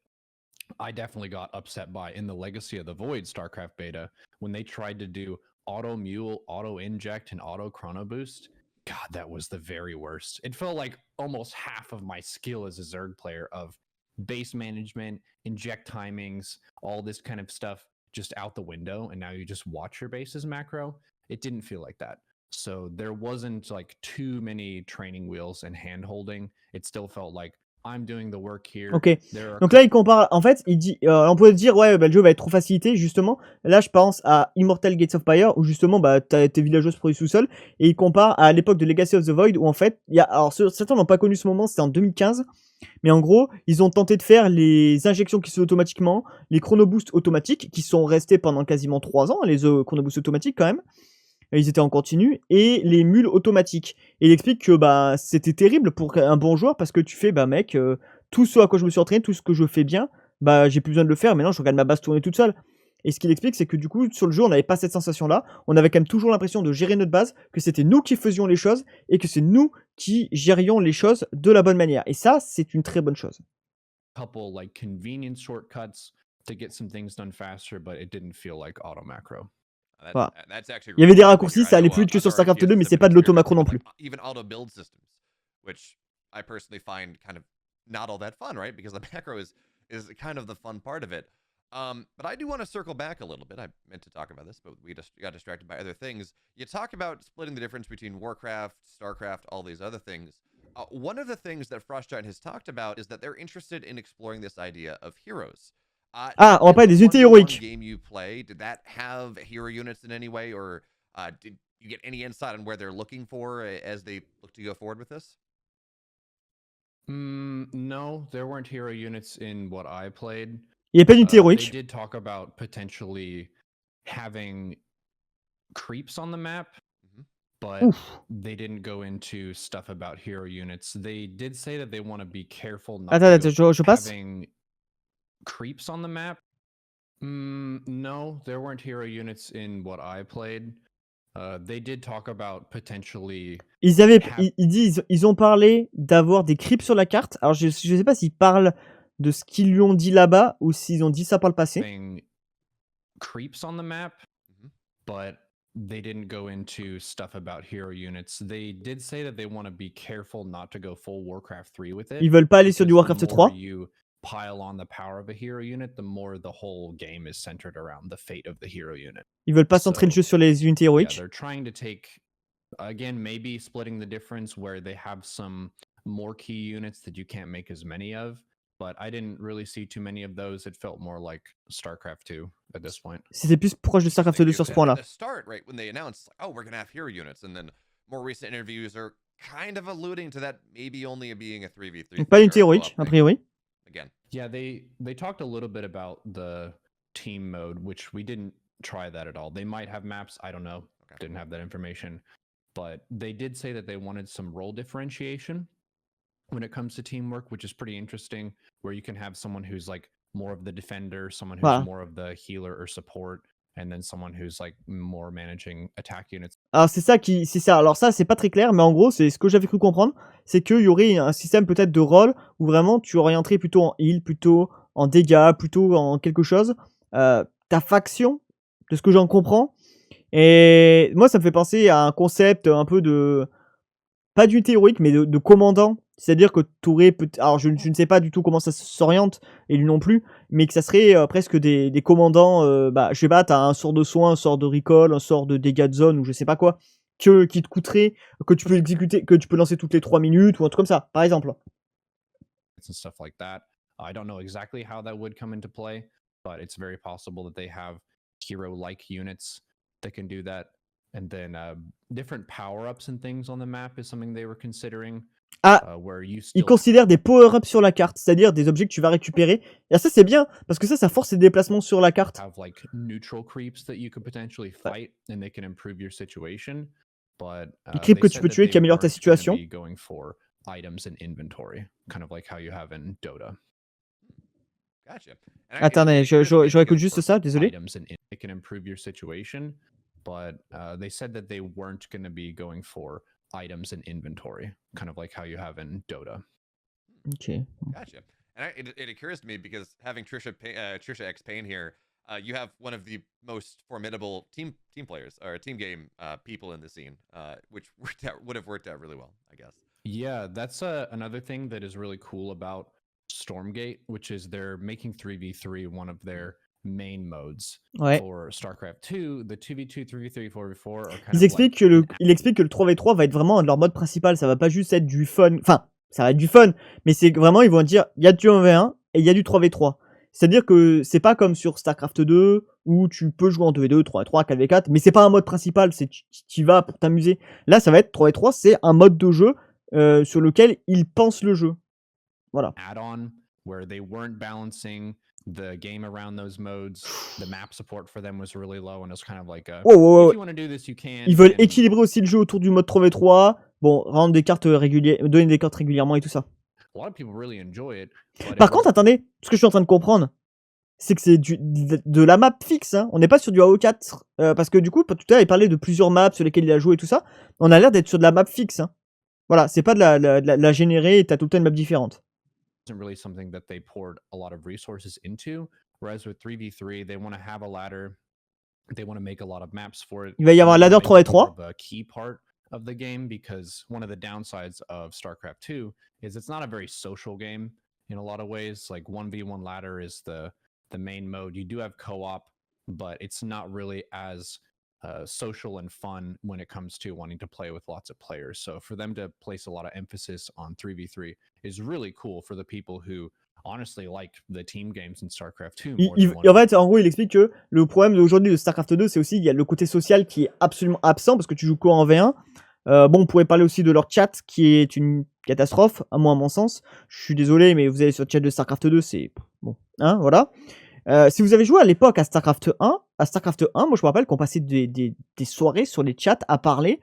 I definitely got upset by in the Legacy of the Void StarCraft beta when they tried to do auto mule, auto inject, and auto chrono boost. God, that was the very worst. It felt like almost half of my skill as a Zerg player of base management, inject timings, all this kind of stuff just out the window, and now you just watch your bases macro. It didn't feel like that. So there wasn't like too many training wheels and hand holding. It still felt like I'm doing the work here. Ok. Donc là, il compare. En fait, il dit. On pourrait dire, ouais, bah, le jeu va être trop facilité, justement. Là, je pense à Immortal Gates of Fire, où justement, bah, t'as tes villageois se produisent sous-sol. Et il compare à l'époque de Legacy of the Void, où en fait, il y a. Alors, certains n'ont pas connu ce moment, c'était en 2015. Mais en gros, ils ont tenté de faire les injections qui se font automatiquement, les chronoboosts automatiques, qui sont restés pendant quasiment 3 ans, les chronoboosts automatiques quand même. Ils étaient en continu, et les mules automatiques. Et il explique que bah, c'était terrible pour un bon joueur, parce que tu fais, bah mec, tout ce à quoi je me suis entraîné, tout ce que je fais bien, bah j'ai plus besoin de le faire, maintenant je regarde ma base tourner toute seule. Et ce qu'il explique, c'est que du coup, sur le jeu, on n'avait pas cette sensation-là. On avait quand même toujours l'impression de gérer notre base, que c'était nous qui faisions les choses, et que c'est nous qui gérions les choses de la bonne manière. Et ça, c'est une très bonne chose. Couple like convenience shortcuts to get some things done faster, but it didn't feel like auto macro. Voilà. Il y avait des raccourcis, ça allait plus vite que sur StarCraft 2, mais c'est pas de l'auto-macro non plus. Even auto-build systems, which I personally find kind of not all that fun, right? Because the macro is kind of the fun part of it. But I do want to circle back a little bit. I meant to talk about this, but we just got distracted by other things. You talk about splitting the difference between Warcraft, StarCraft, all these other things. One of the things that Frostgiant has talked about is that they're interested in exploring this idea of heroes. On va parler des unités héroïques. Game you play, did that have hero units in any way, or did you get any insight on where they're looking for as they look to go forward with this? No, there weren't hero units in what I played. Il n'y a pas d'unité héroïque. They did talk about potentially having creeps on the map, but they didn't go into stuff about hero units. They did say that they want to be careful not je passe. having creeps on the map. No, there weren't hero units in what I played. They did talk about potentially. Ils ont parlé d'avoir des creeps sur la carte. Alors je sais pas s'ils parlent de ce qu'ils lui ont dit là-bas ou s'ils ont dit ça par le passé. Creeps on the map, but they didn't go into stuff about hero units. They did say that they want to be careful not to go full Warcraft 3 with it. Ils veulent pas aller sur du Warcraft 3. Pile on the power of a hero unit, the more the whole game is centered around the fate of the hero unit. Ils veulent pas centrer le jeu sur les unités héroïques. Yeah, they're trying to take, again, maybe splitting the difference where they have some more key units that you can't make as many of, but I didn't really see too many of those. It felt more like StarCraft 2 at this point. C'était plus proche de StarCraft 2 sur ce point-là. At the start, right, when they announced, oh, we're going to have hero units, and then more recent interviews are kind of alluding to that maybe only being a 3v3. Pas d'unité héroïque, a priori. Again. Yeah, they talked a little bit about the team mode, which we didn't try that at all. They might have maps, I don't know. Okay. Didn't have that information. But they did say that they wanted some role differentiation when it comes to teamwork, which is pretty interesting, where you can have someone who's like more of the defender, someone who's more of the healer or support, and then someone who's like more managing attack units. Alors c'est ça. Alors ça c'est pas très clair, mais en gros c'est ce que j'avais cru comprendre, c'est qu'il y aurait un système peut-être de rôle où vraiment tu orienterais plutôt en heal, plutôt en dégâts, plutôt en quelque chose. Ta faction, de ce que j'en comprends. Et moi ça me fait penser à un concept un peu de, pas d'unité héroïque, mais de commandant. C'est-à-dire que tu aurais, alors je ne sais pas du tout comment ça s'oriente, et lui non plus, mais que ça serait presque des commandants, je sais pas, t'as un sort de soin, un sort de recall, un sort de dégâts de zone, ou je sais pas quoi, qui te coûterait, que tu peux exécuter, que tu peux lancer toutes les 3 minutes, ou un truc comme ça, par exemple. And stuff like that. I don't know exactly how that would come into play, but it's very possible that they have hero-like units that can do that. And then different power-ups and things on the map is something they were considering. Ils considèrent des power-ups sur la carte, c'est-à-dire des objets que tu vas récupérer. Et ça c'est bien, parce que ça force les déplacements sur la carte. Have like neutral creeps that you could potentially fight and they can improve your situation. But les creeps que tu peux tuer qui améliorent ta situation. Going for items in inventory, kind of like how you have in Dota. Gotcha. Attendez, je réécoute juste ça, désolé. Items and it can improve your situation, but they said that they weren't going to be going for items in inventory, kind of like how you have in Dota. Okay. Gotcha. And it occurs to me, because having Trisha X Payne here, you have one of the most formidable team players or team game people in the scene, which would have worked out really well, I guess. Yeah, that's another thing that is really cool about Stormgate, which is they're making 3v3 one of their main modes. Ouais. For StarCraft 2, the 2v2, 3v3, 4v4 are kind Ils of expliquent like que il explique que le 3v3 va être vraiment un de leurs modes principal. Ça va pas juste être du fun. Enfin, ça va être du fun, mais c'est vraiment, ils vont dire, il y a du 1v1 et il y a du 3v3. C'est-à-dire que c'est pas comme sur StarCraft 2 où tu peux jouer en 2v2, 3v3, 4v4, mais c'est pas un mode principal, c'est tu vas pour t'amuser. Là, ça va être 3v3, c'est un mode de jeu sur lequel ils pensent le jeu. Voilà. add-on where they weren't balancing the game around those modes. The map support for them was really low, and it was kind of like a, Oh, if you want to do this, you can. Ils veulent and équilibrer aussi le jeu autour du mode 3v3. Bon, rendre des cartes régulières, donner des cartes régulièrement et tout ça. a lot of people really enjoy it. But Par it contre, wasn't- attendez, ce que je suis en train de comprendre, c'est que c'est de la map fixe. Hein. On n'est pas sur du AO4. Parce que du coup, tout à l'heure, il parlait de plusieurs maps sur lesquelles il a joué et tout ça. On a l'air d'être sur de la map fixe. Hein. Voilà, c'est pas de la générer et t'as tout le temps une map différente. wasn't really something that they poured a lot of resources into. Whereas with 3v3, they want to have a ladder. They want to make a lot of maps for it. Il va y avoir un They wanna ladder make it more 3v3. of a key part of the game, because one of the downsides of StarCraft 2 is it's not a very social game in a lot of ways. Like 1v1 ladder is the main mode. You do have co-op, but it's not really as social and fun when it comes to wanting to play with lots of players. So for them to place a lot of emphasis on 3v3 is really cool for the people who honestly like the team games in StarCraft 2 more than En fait, en gros, il explique que le problème d'aujourd'hui de StarCraft 2, c'est aussi il y a le côté social qui est absolument absent parce que tu joues quoi en V1. Bon, on pourrait parler aussi de leur chat qui est une catastrophe, à mon sens. Je suis désolé, mais vous allez sur le chat de StarCraft 2, c'est bon, hein, voilà. Si vous avez joué à l'époque à StarCraft 1, moi je me rappelle qu'on passait des soirées sur les chats à parler.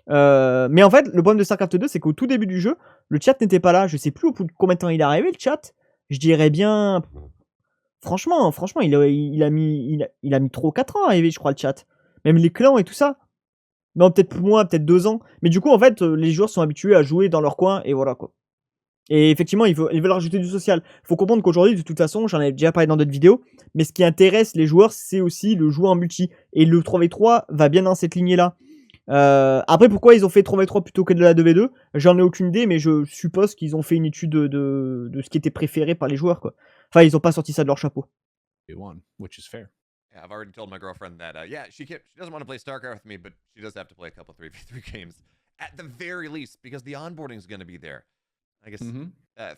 Mais en fait, le problème de StarCraft 2, c'est qu'au tout début du jeu, le chat n'était pas là. Je sais plus au bout de combien de temps il est arrivé le chat. Je dirais bien. Franchement, il a mis trop 4 ans à arriver, je crois, le chat. Même les clans et tout ça. Non, peut-être moins, peut-être 2 ans. Mais du coup, en fait, les joueurs sont habitués à jouer dans leur coin et voilà quoi. Et effectivement, ils veulent rajouter du social. Faut comprendre qu'aujourd'hui, de toute façon, j'en ai déjà parlé dans d'autres vidéos, mais ce qui intéresse les joueurs, c'est aussi le jouer en multi. Et le 3v3 va bien dans cette lignée-là. Après, pourquoi ils ont fait 3v3 plutôt que de la 2v2 ? J'en ai aucune idée, mais je suppose qu'ils ont fait une étude de ce qui était préféré par les joueurs, quoi. Enfin, ils ont pas sorti ça de leur chapeau. which is fair. Yeah, I've already told my girlfriend that, yeah, she doesn't want to play StarCraft with me, but she does have to play a couple 3v3 games at the very least because the onboarding is going to be there, I guess,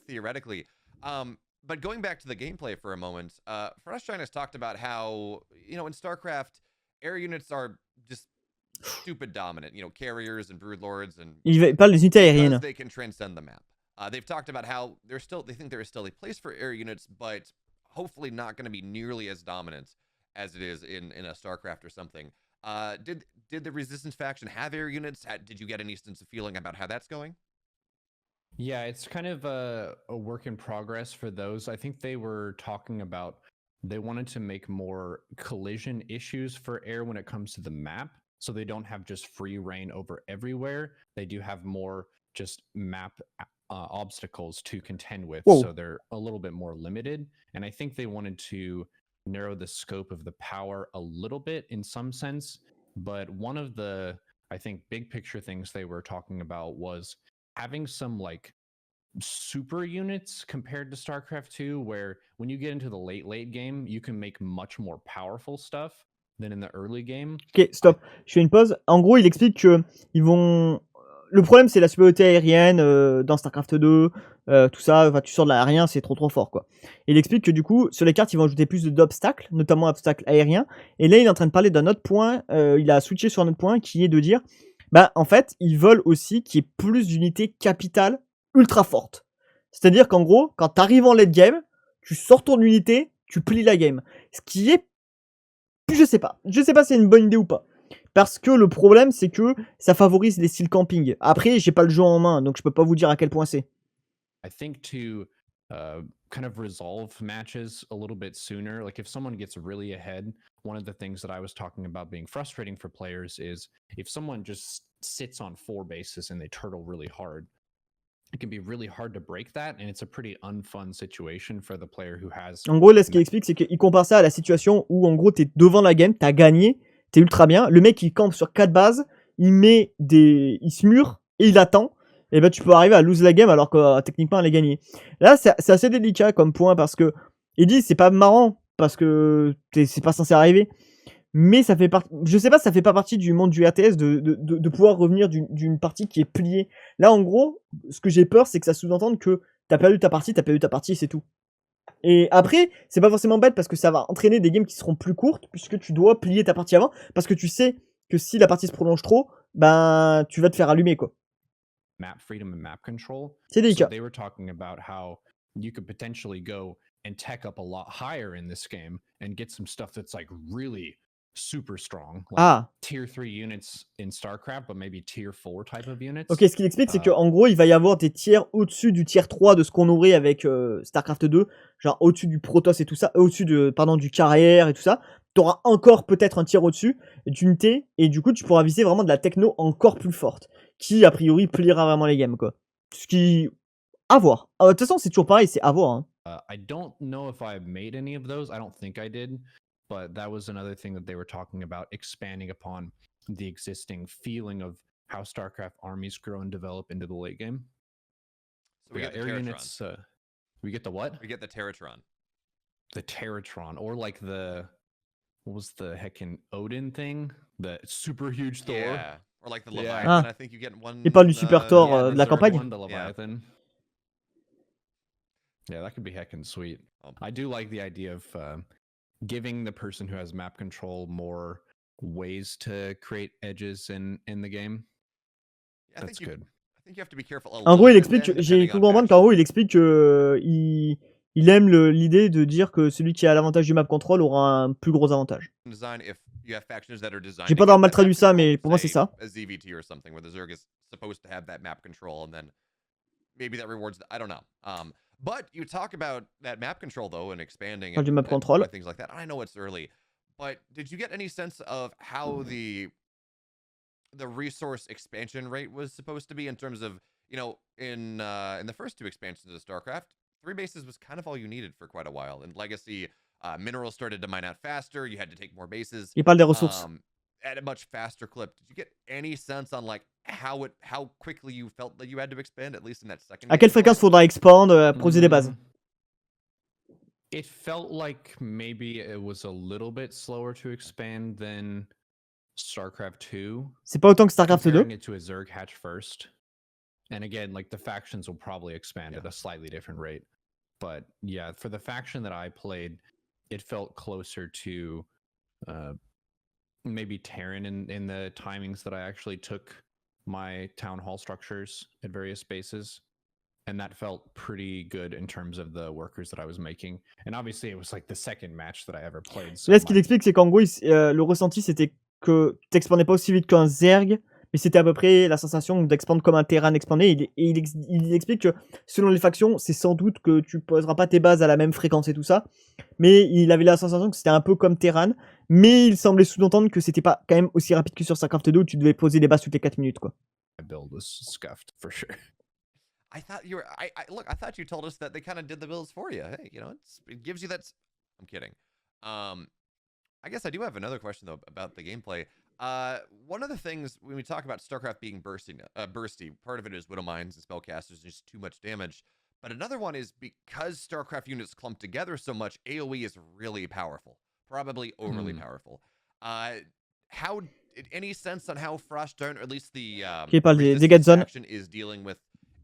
theoretically. But going back to the gameplay for a moment, Frostshine has talked about how, in StarCraft, air units are just stupid dominant, carriers and broodlords, and Il parle des unités aériennes. they can transcend the map. They've talked about how they think there is still a place for air units, but hopefully not going to be nearly as dominant as it is in a StarCraft or something. Did the Resistance faction have air units? Did you get any sense of feeling about how that's going? Yeah, it's kind of a work in progress for those. I think they were talking about they wanted to make more collision issues for air when it comes to the map. So they don't have just free reign over everywhere. They do have more just map obstacles to contend with. Whoa. So they're a little bit more limited. And I think they wanted to narrow the scope of the power a little bit in some sense. But one of the, I think, big picture things they were talking about was having some like super units compared to StarCraft 2, where when you get into the late game, you can make much more powerful stuff than in the early game. Ok, stop. Je fais une pause. En gros, il explique que ils vont. Le problème, c'est la supériorité aérienne dans StarCraft 2, tout ça. Enfin, tu sors de l'aérien, c'est trop fort, quoi. Et il explique que du coup, sur les cartes, ils vont ajouter plus d'obstacles, notamment obstacles aériens. Et là, il est en train de parler d'un autre point. Il a switché sur un autre point qui est de dire, bah, en fait, ils veulent aussi qu'il y ait plus d'unités capitales ultra fortes. C'est-à-dire qu'en gros, quand tu arrives en late game, tu sors ton unité, tu plies la game. Ce qui est je sais pas si c'est une bonne idée ou pas. Parce que le problème, c'est que ça favorise les styles camping. Après, j'ai pas le jeu en main, donc je peux pas vous dire à quel point c'est. I think to kind of resolve matches a little bit sooner, like if someone gets really ahead, one of the things that I was talking about being frustrating for players is if someone just sits on 4 bases and they turtle really hard, it can be really hard to break that, and it's a pretty unfun situation for the player who has. En gros, là, ce qu'il explique, c'est qu'il compare ça à la situation où, en gros, t'es devant la game, t'as gagné, t'es ultra bien. Le mec, il campe sur 4 bases, il se mure et il attend. et ben tu peux arriver à lose la game alors que techniquement elle est gagnée. Là, c'est assez délicat comme point parce que il dit c'est pas marrant parce que c'est pas censé arriver. Mais ça fait partie. Je sais pas si ça fait pas partie du monde du RTS de pouvoir revenir d'une partie qui est pliée. Là, en gros, ce que j'ai peur, c'est que ça sous-entende que t'as perdu ta partie et c'est tout. Et après, c'est pas forcément bête parce que ça va entraîner des games qui seront plus courtes puisque tu dois plier ta partie avant parce que tu sais que si la partie se prolonge trop, ben tu vas te faire allumer quoi. Map freedom and map control. C'est So délicat. they were talking about how you could potentially go and tech up a lot higher in this game and get some stuff that's like really super strong, like Ah, tier 3 units in StarCraft, but maybe tier 4 type of units. ok, ce qu'il explique, c'est qu'en gros, il va y avoir des tiers au-dessus du tiers 3 de ce qu'on aurait avec StarCraft 2, genre au-dessus du Protoss et tout ça, au-dessus du Carrier et tout ça. Tu auras encore peut-être un tiers au-dessus d'unité, et du coup, tu pourras viser vraiment de la techno encore plus forte, qui a priori pliera vraiment les games, quoi. Ce qui. À voir. De toute façon, c'est toujours pareil, c'est à voir. Hein. I don't know if I made any of those. I don't think I did, but that was another thing that they were talking about, expanding upon the existing feeling of how StarCraft armies grow and develop into the late game. So we get the air Terratron. units. We get the what? We get the Terratron. The Terratron, or like the what was the heckin' Odin thing? The super huge Thor. Yeah. Or like the Yeah. Leviathan, Ah. I think you get one. Il parle du Super Thor Yeah, de the la Zerg campagne. one, the Leviathan. Yeah, that could be heckin' sweet. I do like the idea of giving the person who has map control more ways to create edges in the game. Yeah, That's good. I think you have to be careful a En gros, little il bit explique, then, j'ai depending cru on comprendre faction. qu'en gros, il explique que il aime l'idée de dire que celui qui a l'avantage du map control aura un plus gros avantage. Design if you have factions that are designed J'ai to pas get d'avoir mal that traduit map ça, control, mais pour moi, c'est say, ça. a ZVT or something where the Zerg is supposed to have that map control, and then maybe that rewards. I don't know. But you talk about that map control though, and expanding Parle du map and control. doing things like that. I know it's early, but did you get any sense of how the resource expansion rate was supposed to be in terms of, you know, in the first two expansions of StarCraft, 3 bases was kind of all you needed for quite a while. In Legacy, minerals started to mine out faster. You had to take more bases. Il parle des ressources. At a much faster clip. Did you get any sense on like how quickly you felt that you had to expand, at least in that second? À quelle fréquence faudra expand pour poser des bases? It felt like maybe it was a little bit slower to expand than StarCraft 2. C'est pas autant que StarCraft 2. Comparing it to a Zerg hatch first. And again, like the factions will probably expand at a slightly different rate. But yeah, for the faction that I played, it felt closer to maybe Terran in the timings that I actually took my town hall structures at various bases. And that felt pretty good in terms of the workers that I was making. And obviously, it was like the second match that I ever played. So Là, ce qu'il explique, c'est qu'en gros, le ressenti, c'était que t'expandais pas aussi vite qu'un Zerg, mais c'était à peu près la sensation d'expandre comme un Terran expandé. Il explique que selon les factions, c'est sans doute que tu poseras pas tes bases à la même fréquence et tout ça, mais il avait la sensation que c'était un peu comme Terran, mais il semblait sous-entendre que c'était pas quand même aussi rapide que sur StarCraft 2 où tu devais poser des bases toutes les 4 minutes, quoi. My build was scuffed for sure. I thought you were. I thought you told us that they kind of did the builds for you. Hey, you know, it gives you that. I'm kidding. I guess I do have another question though about the gameplay. One of the things when we talk about StarCraft being bursty, part of it is widow mines and spellcasters, just too much damage. But another one is because StarCraft units clump together so much, AOE is really powerful, probably overly powerful. How? Any sense on how Frost Giant, or at least the dégâts de zone faction, is dealing with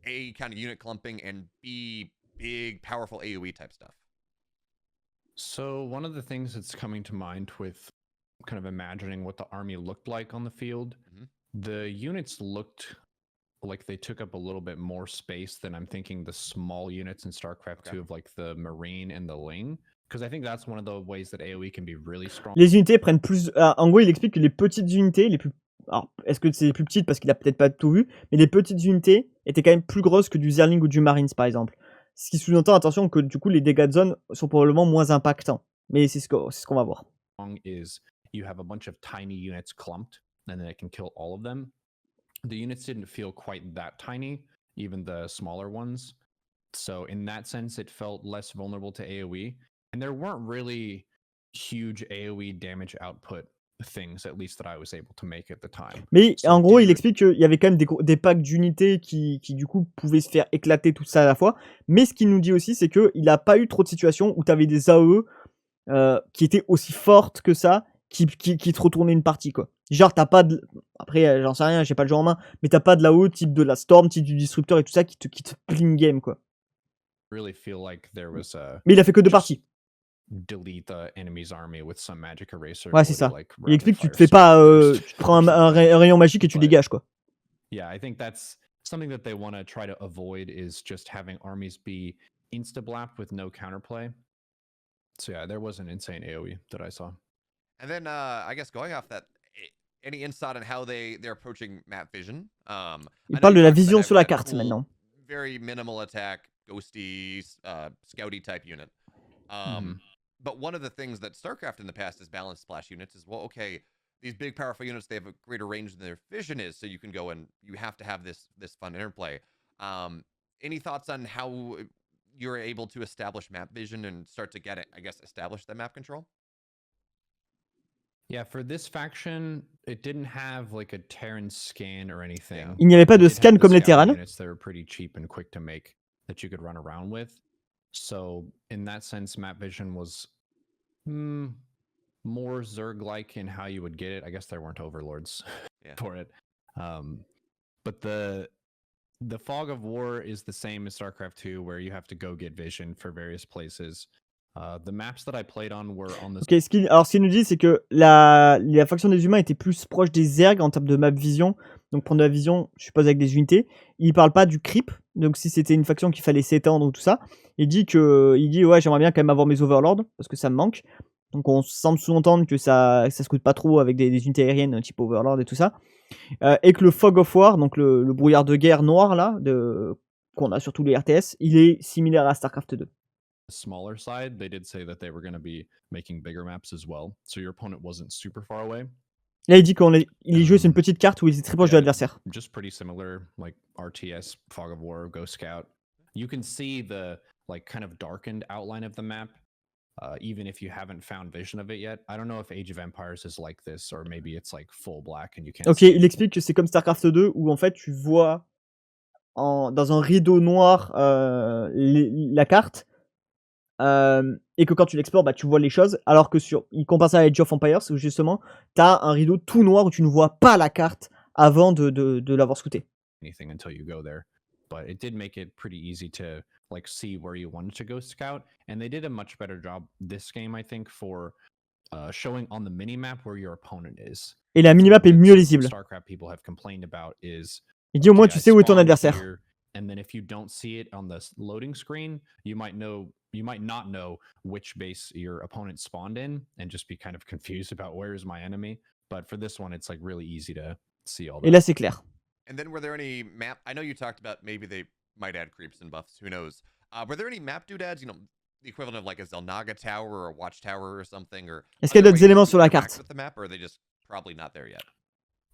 A, kind of unit clumping, and B, big, powerful AoE type stuff? So one of the things that's coming to mind with kind of imagining what the army looked like on the field, the units looked like they took up a little bit more space than I'm thinking the small units in StarCraft 2 of like the Marine and the Ling. Because I think that's one of the ways that AoE can be really strong. Les unités prennent plus... en gros, il explique que les petites unités, les plus... Alors, est-ce que c'est les plus petites parce qu'il a peut-être pas tout vu, mais les petites unités étaient quand même plus grosses que du Zerling ou du Marines, par exemple. Ce qui sous-entend, attention, que du coup, les dégâts de zone sont probablement moins impactants. Mais c'est ce qu'on va voir. Is you have a bunch of tiny units clumped, and then it can kill all of them. The units didn't feel quite that tiny, even the smaller ones. So in that sense, it felt less vulnerable to AoE. And there weren't really huge AoE damage output things, at least that I was able to make at the time. Mais So en it gros, il didn't explique qu'il y avait quand même des packs d'unités qui du coup pouvaient se faire éclater tout ça à la fois. Mais ce qu'il nous dit aussi, c'est qu'il n'a pas eu trop de situations où tu avais des AE qui étaient aussi fortes que ça, qui te retournaient une partie, quoi. Genre, t'as pas de... Après, j'en sais rien, j'ai pas le jeu en main, mais t'as pas de l'AE type de la Storm, type du Disruptor et tout ça qui te pling game, quoi. really feel like there was a Mais il a fait que 2 just parties. delete the enemy's army with some magic eraser Ouais, or c'est to ça. like Il explique que tu rapid te fais fire pas... super boost tu te prends or un something. rayon magique et tu But dégages, quoi. yeah, I think that's something that they want to try to avoid is just having armies be insta-blap with no counterplay. So yeah, there was an insane AoE that I saw. And then I guess going off that, any insight on how they're approaching map vision? Il I know parle you de la talked about vision having sur la that carte cool, maintenant. very minimal attack, ghosty, scouty type unit. But one of the things that StarCraft in the past has balanced splash units is, well, okay, these big powerful units, they have a greater range than their vision is, so you can go and you have to have this fun interplay. Any thoughts on how you're able to establish map vision and start to get it, I guess, establish that map control? Yeah, for this faction, it didn't have like a Terran scan or anything. Il n'y avait pas It de did scan have the comme les scouting Terrans. units that were pretty cheap and quick to make that you could run around with. So in that sense, map vision was more Zerg-like in how you would get it. I guess there weren't overlords for it. But the fog of war is the same as StarCraft 2, where you have to go get vision for various places. The maps that I played on were on the... Ok, alors ce qu'il nous dit, c'est que la faction des humains était plus proche des Zergs en termes de map vision. Donc prendre de la vision, je suppose, avec des unités. Il parle pas du creep. Donc si c'était une faction qu'il fallait s'étendre ou tout ça. Il dit ouais, j'aimerais bien quand même avoir mes overlords parce que ça me manque. Donc on semble sous-entendre que ça se coûte pas trop avec des unités aériennes type overlord et tout ça. Et que le fog of war, donc le brouillard de guerre noir là, qu'on a sur tous les RTS, il est similaire à StarCraft 2. Smaller side, they did say that they were going to be making bigger maps as well, so your opponent wasn't super far away. Là, il dit qu'il jouait sur une petite carte où il était très proche de l'adversaire. Just pretty similar, like RTS, Fog of War, Ghost Scout. You can see the like kind of darkened outline of the map, even if you haven't found vision of it yet. I don't know if Age of Empires is like this, or maybe it's like full black and you can't. Ok, il explique que c'est comme StarCraft 2 où en fait tu vois dans un rideau noir la carte. Et que quand tu l'explores, bah, tu vois les choses, alors que il compare ça à Age of Empires où justement t'as un rideau tout noir où tu ne vois pas la carte avant de l'avoir scouté. Anything until you go there, but it did make it pretty easy to like see where you wanted to go scout, and they did a much better job this game, I think, for showing on the minimap where your opponent is. Et la minimap est mieux lisible. StarCraft people have complained about is il dit au moins tu sais où est ton adversaire. And then if you don't see it on the loading screen, you might not know which base your opponent spawned in and just be kind of confused about where is my enemy. But for this one, it's like really easy to see all that. Et là, c'est clair. And then were there any map... I know you talked about maybe they might add creeps and buffs, who knows. Were there any map doodads, you know, the equivalent of like a Zelnaga tower or a watchtower or something? Or est-ce qu'il y a d'autres éléments sur la carte? With the map, or are they just probably not there yet?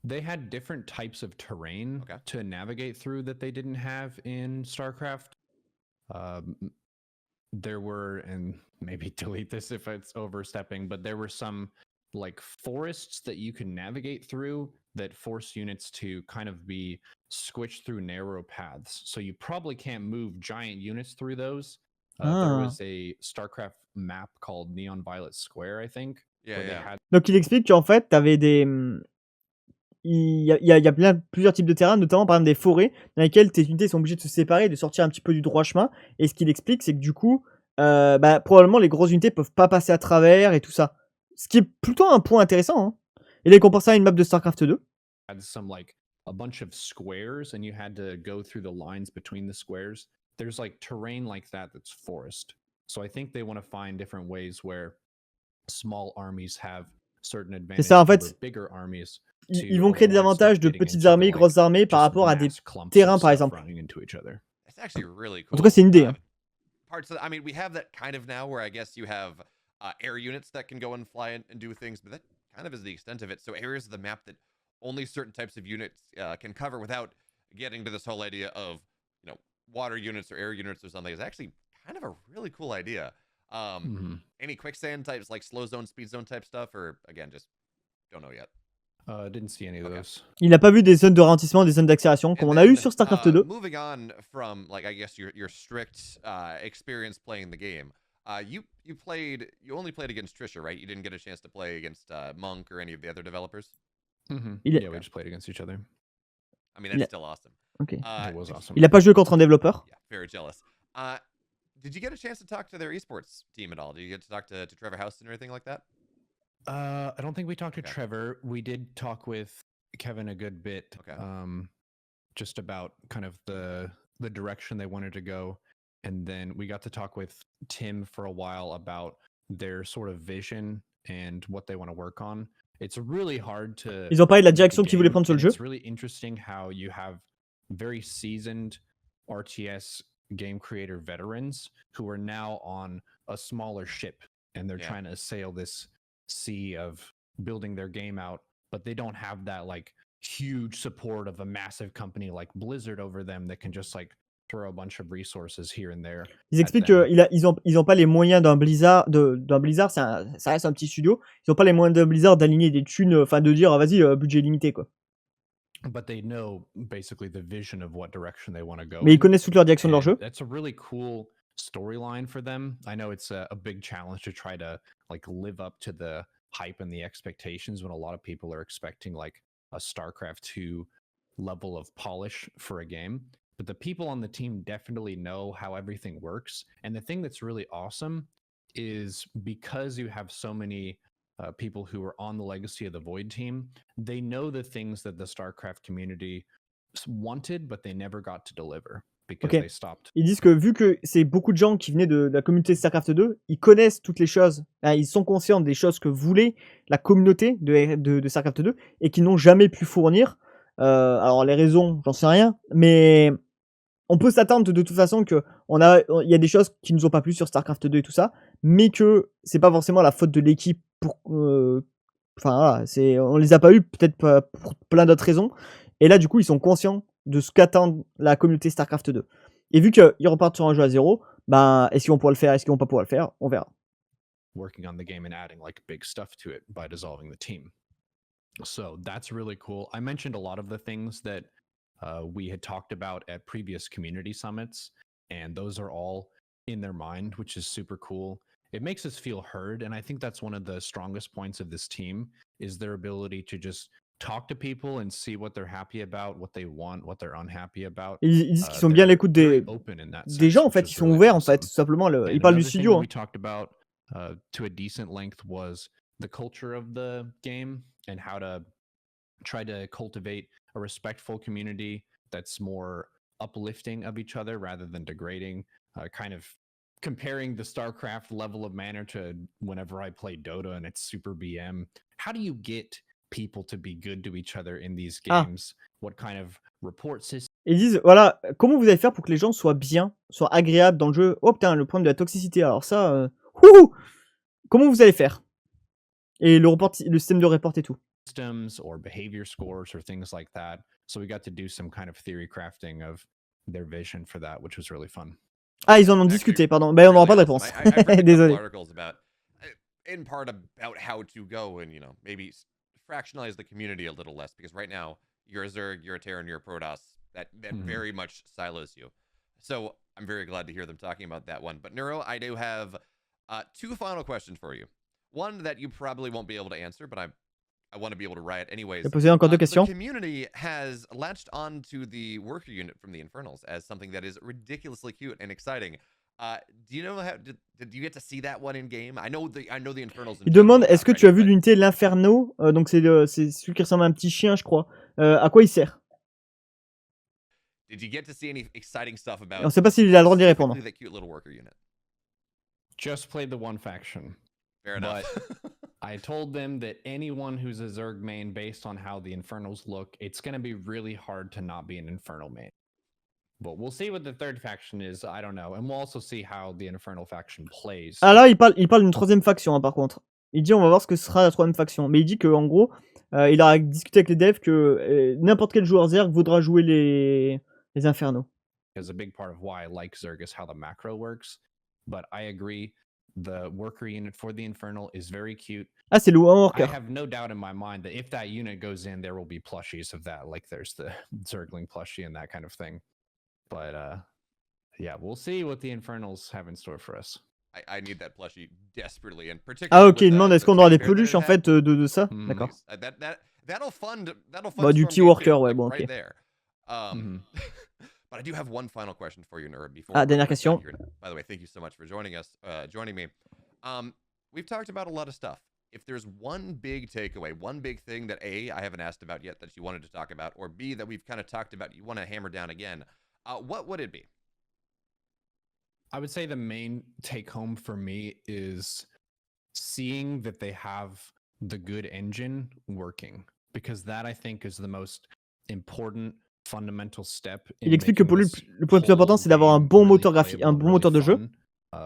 They had different types of terrain to navigate through that they didn't have in StarCraft. There were, and maybe delete this if it's overstepping, but there were some like forests that you can navigate through that force units to kind of be squished through narrow paths. So you probably can't move giant units through those. There was a StarCraft map called Neon Violet Square, I think. Yeah. Donc il explique qu'en fait, t'avais des... Il y a plusieurs types de terrains, notamment par exemple des forêts, dans lesquelles tes unités sont obligées de se séparer, de sortir un petit peu du droit chemin. Et ce qu'il explique, c'est que du coup, probablement les grosses unités peuvent pas passer à travers et tout ça. Ce qui est plutôt un point intéressant. Hein. Et là, il compare ça à une map de StarCraft 2. Had some like a bunch of squares and you had to go through the lines between the squares. There's like terrain like that's forest. So I think they want to find different ways where small armies have certain advantages over bigger armies. Ils vont créer des avantages de petites armées, grosses armées par rapport à des terrains, par exemple. That's actually really cool. En tout cas, c'est une idée. I mean, we have that kind of now where I guess you have air units that can go and fly and do things, but that kind of is the extent of it. So areas of the map that only certain types of units can cover without getting to this whole idea of, you know, water units or air units or something is actually kind of a really cool idea. Any quicksand types, like slow zone, speed zone type stuff, or again, just don't know yet. Didn't see any of Okay. those. Il n'a pas vu des zones de ralentissement, des zones d'accélération, comme And on a eu then, sur StarCraft 2. moving on from, like, I guess your strict experience playing the game, you only played against Trisha, right? You didn't get a chance to play against Monk or any of the other developers. Yeah, we just played against each other. I mean, that's still awesome. Okay. It was awesome. Il a pas joué contre un développeur. Yeah, very jealous. Did you get a chance to talk to their esports team at all? Did you get to talk to Trevor Houston or anything like that? I don't think we talked to Okay. Trevor. We did talk with Kevin a good bit. Okay. Just about kind of the direction they wanted to go. And then we got to talk with Tim for a while about their sort of vision and what they want to work on. It's really hard to... Ils ont parlé de la make a direction qu'ils voulaient game, prendre sur le and jeu. It's really interesting how you have very seasoned RTS game creator veterans who are now on a smaller ship, and they're trying to sail this sea of building their game out, but they don't have that like huge support of a massive company like Blizzard over them that can just like throw a bunch of resources here and there. Ils expliquent qu'ils ont pas les moyens d'un Blizzard, ça reste un petit studio. Ils ont pas les moyens d'un Blizzard d'aligner des thunes, enfin de dire vas-y budget limité quoi. But they know basically the vision of what direction they want to go. Mais ils connaissent toute leur direction de leur jeu. That's a really cool storyline for them. I know it's a big challenge to try to like live up to the hype and the expectations when a lot of people are expecting like a StarCraft 2 level of polish for a game. But the people on the team definitely know how everything works. And the thing that's really awesome is because you have so many people who are on the Legacy of the Void team, they know the things that the StarCraft community wanted, but they never got to deliver because they stopped. Ils disent que vu que c'est beaucoup de gens qui venaient de la communauté StarCraft 2, ils connaissent toutes les choses. Ils sont conscients des choses que voulait la communauté de StarCraft 2 et qu'ils n'ont jamais pu fournir. Alors les raisons, j'en sais rien, mais on peut s'attendre de toute façon que il y a des choses qui nous ont pas plu sur StarCraft 2 et tout ça, mais que c'est pas forcément la faute de l'équipe pour enfin voilà, on les a pas eu peut-être pas pour plein d'autres raisons. Et là du coup, ils sont conscients de ce qu'attend la communauté StarCraft 2. Et vu qu'ils repartent sur un jeu à zéro, ben est-ce qu'ils vont pouvoir le faire, est-ce qu'ils vont pas pouvoir le faire, on verra. Working on the game and adding like big stuff to it by dissolving the team. So that's really cool. I mentioned a lot of the things that we had talked about at previous community summits, and those are all in their mind, which is super cool. It makes us feel heard, and I think that's one of the strongest points of this team is their ability to just talk to people and see what they're happy about, what they want, what they're unhappy about. Ils disent qu'ils sont bien à l'écoute des gens en fait, ils sont ouverts en fait, tout simplement. Ils parlent du studio. We talked about to a decent length was the culture of the game and how to try to cultivate a respectful community that's more uplifting of each other rather than degrading, kind of comparing the StarCraft level of manner to whenever I play Dota and it's super BM. How do you get people to be good to each other in these games? What kind of report system? Ils disent, voilà, comment vous allez faire pour que les gens soient bien, soient agréables dans le jeu? Oh putain, le problème de la toxicité, alors ça, comment vous allez faire? Et le système de report et tout. Systems or behavior scores or things like that. So we got to do some kind of theory crafting of their vision for that, which was really fun. Ah, ils en ont discuté, pardon. Ben, on n'aura pas de réponse. Désolé. Articles about, in part about how to go and, maybe fractionalize the community a little less, because right now you're a Zerg, you're a Terran, you're a Protoss, that very much silos you. So I'm very glad to hear them talking about that one. But Neuro, I do have two final questions for you. One that you probably won't be able to answer, but I want to be able to write anyways. J'ai posé encore deux questions. The community has latched onto the worker unit from the Infernals as something that is ridiculously cute and exciting. Do you know how did you get to see that one in game? I know the Infernals. Il demande est-ce que tu as vu l'unité l'Inferno, donc c'est celui qui ressemble à un petit chien, je crois. À quoi il sert? Did you get to see any exciting stuff about? On sait pas s'il a le droit d'y répondre. That cute little worker unit. Just played the one faction. Fair enough. But I told them that anyone who's a Zerg main, based on how the Infernals look, it's going to be really hard to not be an Infernal main. But we'll see what the third faction is. I don't know. And we'll also see how the Infernal faction plays. Ah là, il parle d'une troisième faction, hein, par contre. Il dit on va voir ce que sera la troisième faction. Mais il dit qu'en gros, il a discuté avec les devs que n'importe quel joueur Zerg voudra jouer les Infernaux. Because a big part of why I like Zerg is how the macro works. But I agree. The worker unit for the Infernal is very cute. Ah, c'est le I worker. have no doubt in my mind that if that unit goes in, there will be plushies of that. Like there's the Zergling plushie and that kind of thing. But yeah, we'll see what the Infernals have in store for us. I need that plushie desperately, and Ah, particularly ok, il demande est-ce qu'on aura des peluches en fait de ça? Mhm. D'accord. That'll fund Bah, du petit Stormgate worker, too, ouais, like, bon, right ok. there. But I do have one final question for you, Neuro, before Ah, we're dernière done question. here. By the way, thank you so much for joining me. We've talked about a lot of stuff. If there's one big takeaway, one big thing that A, I haven't asked about yet that you wanted to talk about, or B, that we've kind of talked about, you want to hammer down again, what would it be? I would say the main take home for me is seeing that they have the good engine working, because that I think is the most important fundamental step. Il explique que pour lui, le point le plus important, c'est d'avoir un bon moteur graphique, un bon moteur de jeu.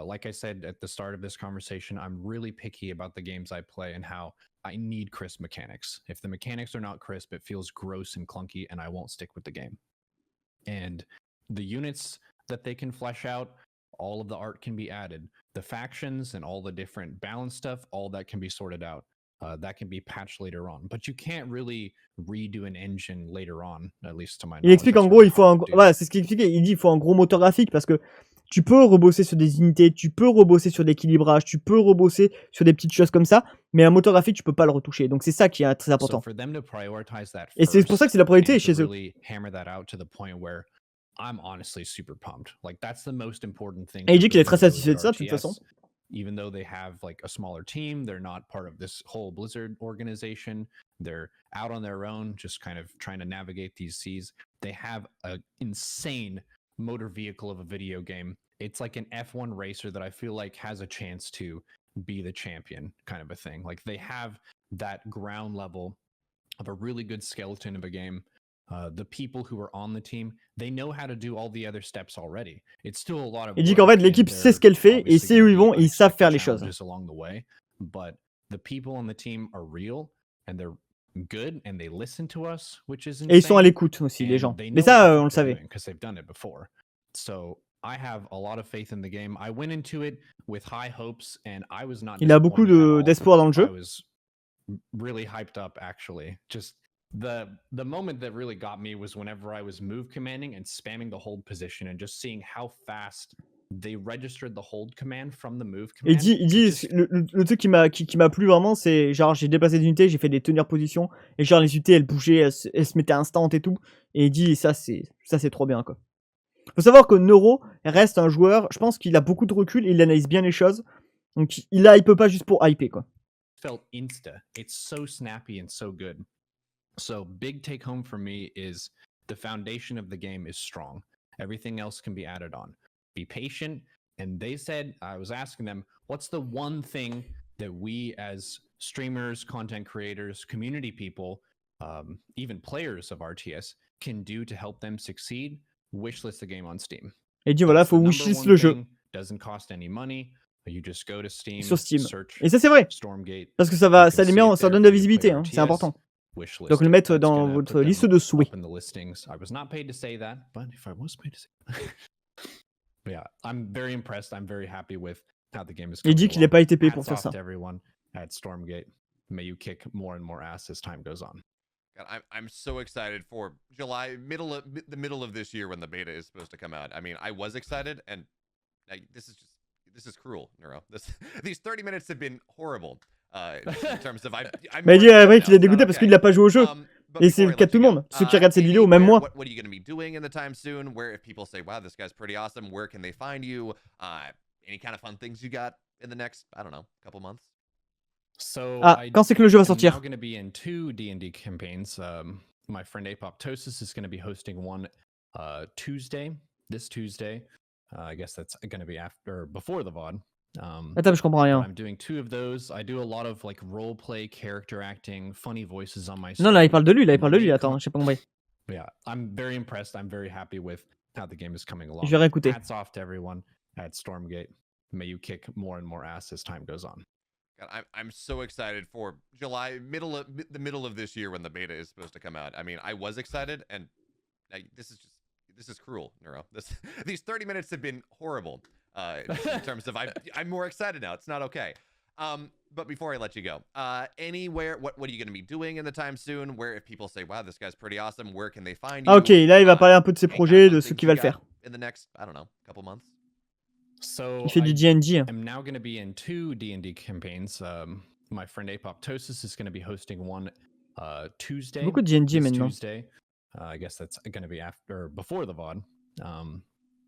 Like I said at the start of this conversation, I'm really picky about the games I play and how I need crisp mechanics. If the mechanics are not crisp, it feels gross and clunky, and I won't stick with the game. And the units that they can flesh out, all of the art can be added. The factions and all the different balance stuff, all that can be sorted out. That can be patched later on. But you can't really redo an engine later on, at least to my knowledge. Il explique en gros, il faut un... Voilà, c'est ce qu'il expliquait. Il dit il faut un gros moteur graphique parce que tu peux rebosser sur des unités, tu peux rebosser sur l'équilibrage, tu peux rebosser sur des petites choses comme ça, mais un moteur graphique, tu peux pas le retoucher. Donc c'est ça qui est très important. Et c'est pour ça que c'est la priorité chez eux. I'm honestly super pumped. Like that's the most important thing. Et il dit qu'il est très satisfait de ça de toute façon. Even though they have like a smaller team, they're not part of this whole Blizzard organization. They're out on their own, just kind of trying to navigate these seas. They have an insane motor vehicle of a video game. It's like an F1 racer that I feel like has a chance to be the champion, kind of a thing. Like they have that ground level of a really good skeleton of a game. The people who are on the team, they know how to do all the other steps already. It's still a lot of Il dit qu'en fait l'équipe sait ce qu'elle fait et sait où ils vont et ils savent faire les choses. Along the way, but the people on the team are real and they're good and they listen to us, which is insane. Et ils sont à l'écoute aussi les gens. Mais ça on le savait. Because they've done it before. So I have a lot of faith in the game. I went into it with high hopes and I was not. Il a beaucoup d'espoir dans le jeu. I was really hyped up actually. Just the moment that really got me was whenever I was move commanding and spamming the hold position and just seeing how fast they registered the hold command from the move command. Il dit le truc qui m'a plu vraiment, c'est genre j'ai déplacé des unités, j'ai fait des tenir position et genre les unités elles bougeaient, elles se mettaient instant et tout. Et il dit ça c'est trop bien quoi. Faut savoir que Neuro reste un joueur, je pense qu'il a beaucoup de recul et il analyse bien les choses. Donc il peut pas juste pour hyper quoi. Felt insta. It's so snappy and so good. So big take home for me is the foundation of the game is strong. Everything else can be added on. Be patient. And they said, I was asking them, what's the one thing that we as streamers, content creators, community people, even players of RTS can do to help them succeed? Wishlist the game on Steam. Et dit voilà, faut wishlist le jeu. Doesn't cost any money. You just go to Steam, sur Steam. Search et ça c'est vrai. Stormgate. Parce que ça donne de la visibilité, hein, c'est important. Donc le mettre dans votre liste de souhaits. I was not paid to say that, but if I was paid to say yeah, I'm very impressed. I'm very happy with how the game is going. Il dit qu'il n'a pas été payé pour faire ça. Everyone at Stormgate. May you kick more and more ass as time goes on. God, I'm so excited for July, the middle of this year when the beta is supposed to come out. I mean, I was excited, and this is cruel, Neuro. These 30 minutes have been horrible. In terms of mais il dit vrai qu'il est dégoûté parce qu'il n'a pas joué au jeu. Et c'est le cas de tout le monde. Ceux qui regardent cette vidéo, même moi. What are you going to be doing in the time soon? Where if people say, wow, this guy's pretty awesome, where can they find you? Any kind of fun things you got in the next, I don't know, couple months? So quand c'est que le jeu va sortir? I'm going to be in 2 D&D campaigns. My friend Apoptosis is going to be hosting one this Tuesday. I guess that's going to be before the VOD. Attends, je comprends rien. I'm doing 2 of those. I do a lot of like role play, character acting, funny voices on my Non, là il parle de lui, attends, je sais pas compris. Yeah, I'm very impressed. I'm very happy with how the game is coming along. Je vais réécouter. Hats off to everyone at Stormgate. May you kick more and more ass as time goes on. God, I'm so excited for July, the middle of this year when the beta is supposed to come out. I mean, I was excited, and this is cruel, Neuro. These 30 minutes have been horrible. just in terms of I'm more excited now. It's not okay. But before I let you go, anywhere, what are you going to be doing in the time soon? Where if people say, wow, this guy's pretty awesome, where can they find you? Ah, ok, là il va parler un peu de ses projets, de ce qu'il va le faire. In the next, I don't know, couple months. So Il fait du D&D. I'm now going to be in 2 D&D campaigns. My friend Apoptosis is going to be hosting one Tuesday. Beaucoup de D&D maintenant. Tuesday. I guess that's going to be before the VOD.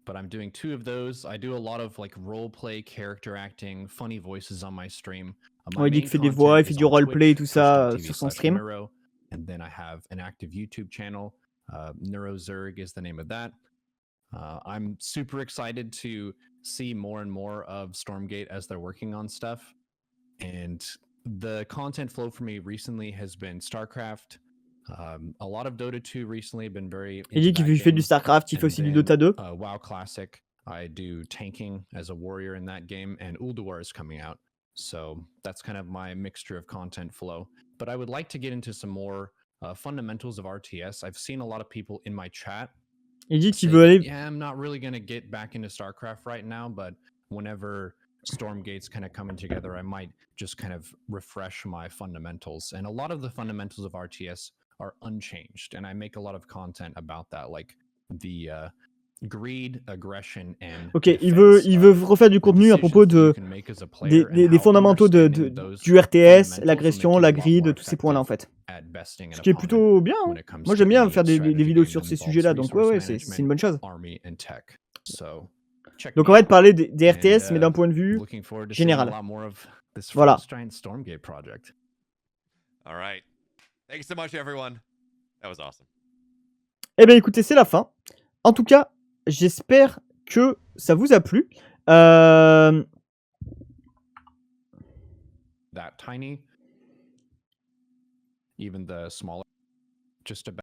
But I'm doing 2 of those. I do a lot of like role play, character acting, funny voices on my stream. Ouais, il dit qu'il fait des voix, il fait du roleplay, tout ça sur son stream. Neuro, and then I have an active YouTube channel. Neuro is the name of that. I'm super excited to see more and more of Stormgate as they're working on stuff. And the content flow for me recently has been StarCraft. A lot of Dota 2 recently, been very. Il dit qu'il fait du StarCraft, il fait aussi du Dota 2. WoW Classic. I do tanking as a warrior in that game, and Ulduar is coming out. So that's kind of my mixture of content flow. But I would like to get into some more fundamentals of RTS. I've seen a lot of people in my chat. Il dit qu'il veut aller. Yeah, I'm not really going to get back into StarCraft right now, but whenever Stormgate's kind of coming together, I might just kind of refresh my fundamentals. And a lot of the fundamentals of RTS are unchanged, and I make a lot of content about that, like the greed, aggression, and Ok, il veut refaire du contenu à propos des fondamentaux du RTS, l'agression, la greed, tous ces points-là en fait. Ce qui est plutôt bien. Hein. Moi j'aime bien faire des vidéos sur ces sujets-là, donc ouais, c'est une bonne chose. Donc on va te parler des RTS, mais d'un point de vue général. Voilà. All right. Thank you so much, everyone. That was awesome. Eh bien, écoutez, c'est la fin. En tout cas, j'espère que ça vous a plu. That tiny, even the smaller, just about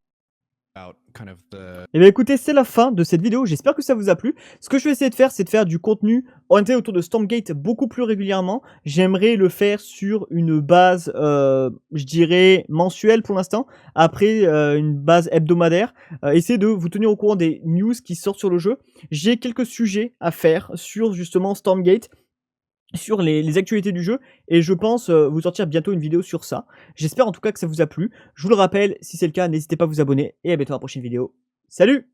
kind of the. Eh bien, écoutez, c'est la fin de cette vidéo. J'espère que ça vous a plu. Ce que je vais essayer de faire, c'est de faire du contenu orienté autour de Stormgate beaucoup plus régulièrement. J'aimerais le faire sur une base, je dirais, mensuelle pour l'instant. Après, une base hebdomadaire. Essayer de vous tenir au courant des news qui sortent sur le jeu. J'ai quelques sujets à faire sur justement Stormgate, sur les actualités du jeu, et je pense vous sortir bientôt une vidéo sur ça. J'espère en tout cas que ça vous a plu. Je vous le rappelle, si c'est le cas, n'hésitez pas à vous abonner, et à bientôt dans la prochaine vidéo. Salut!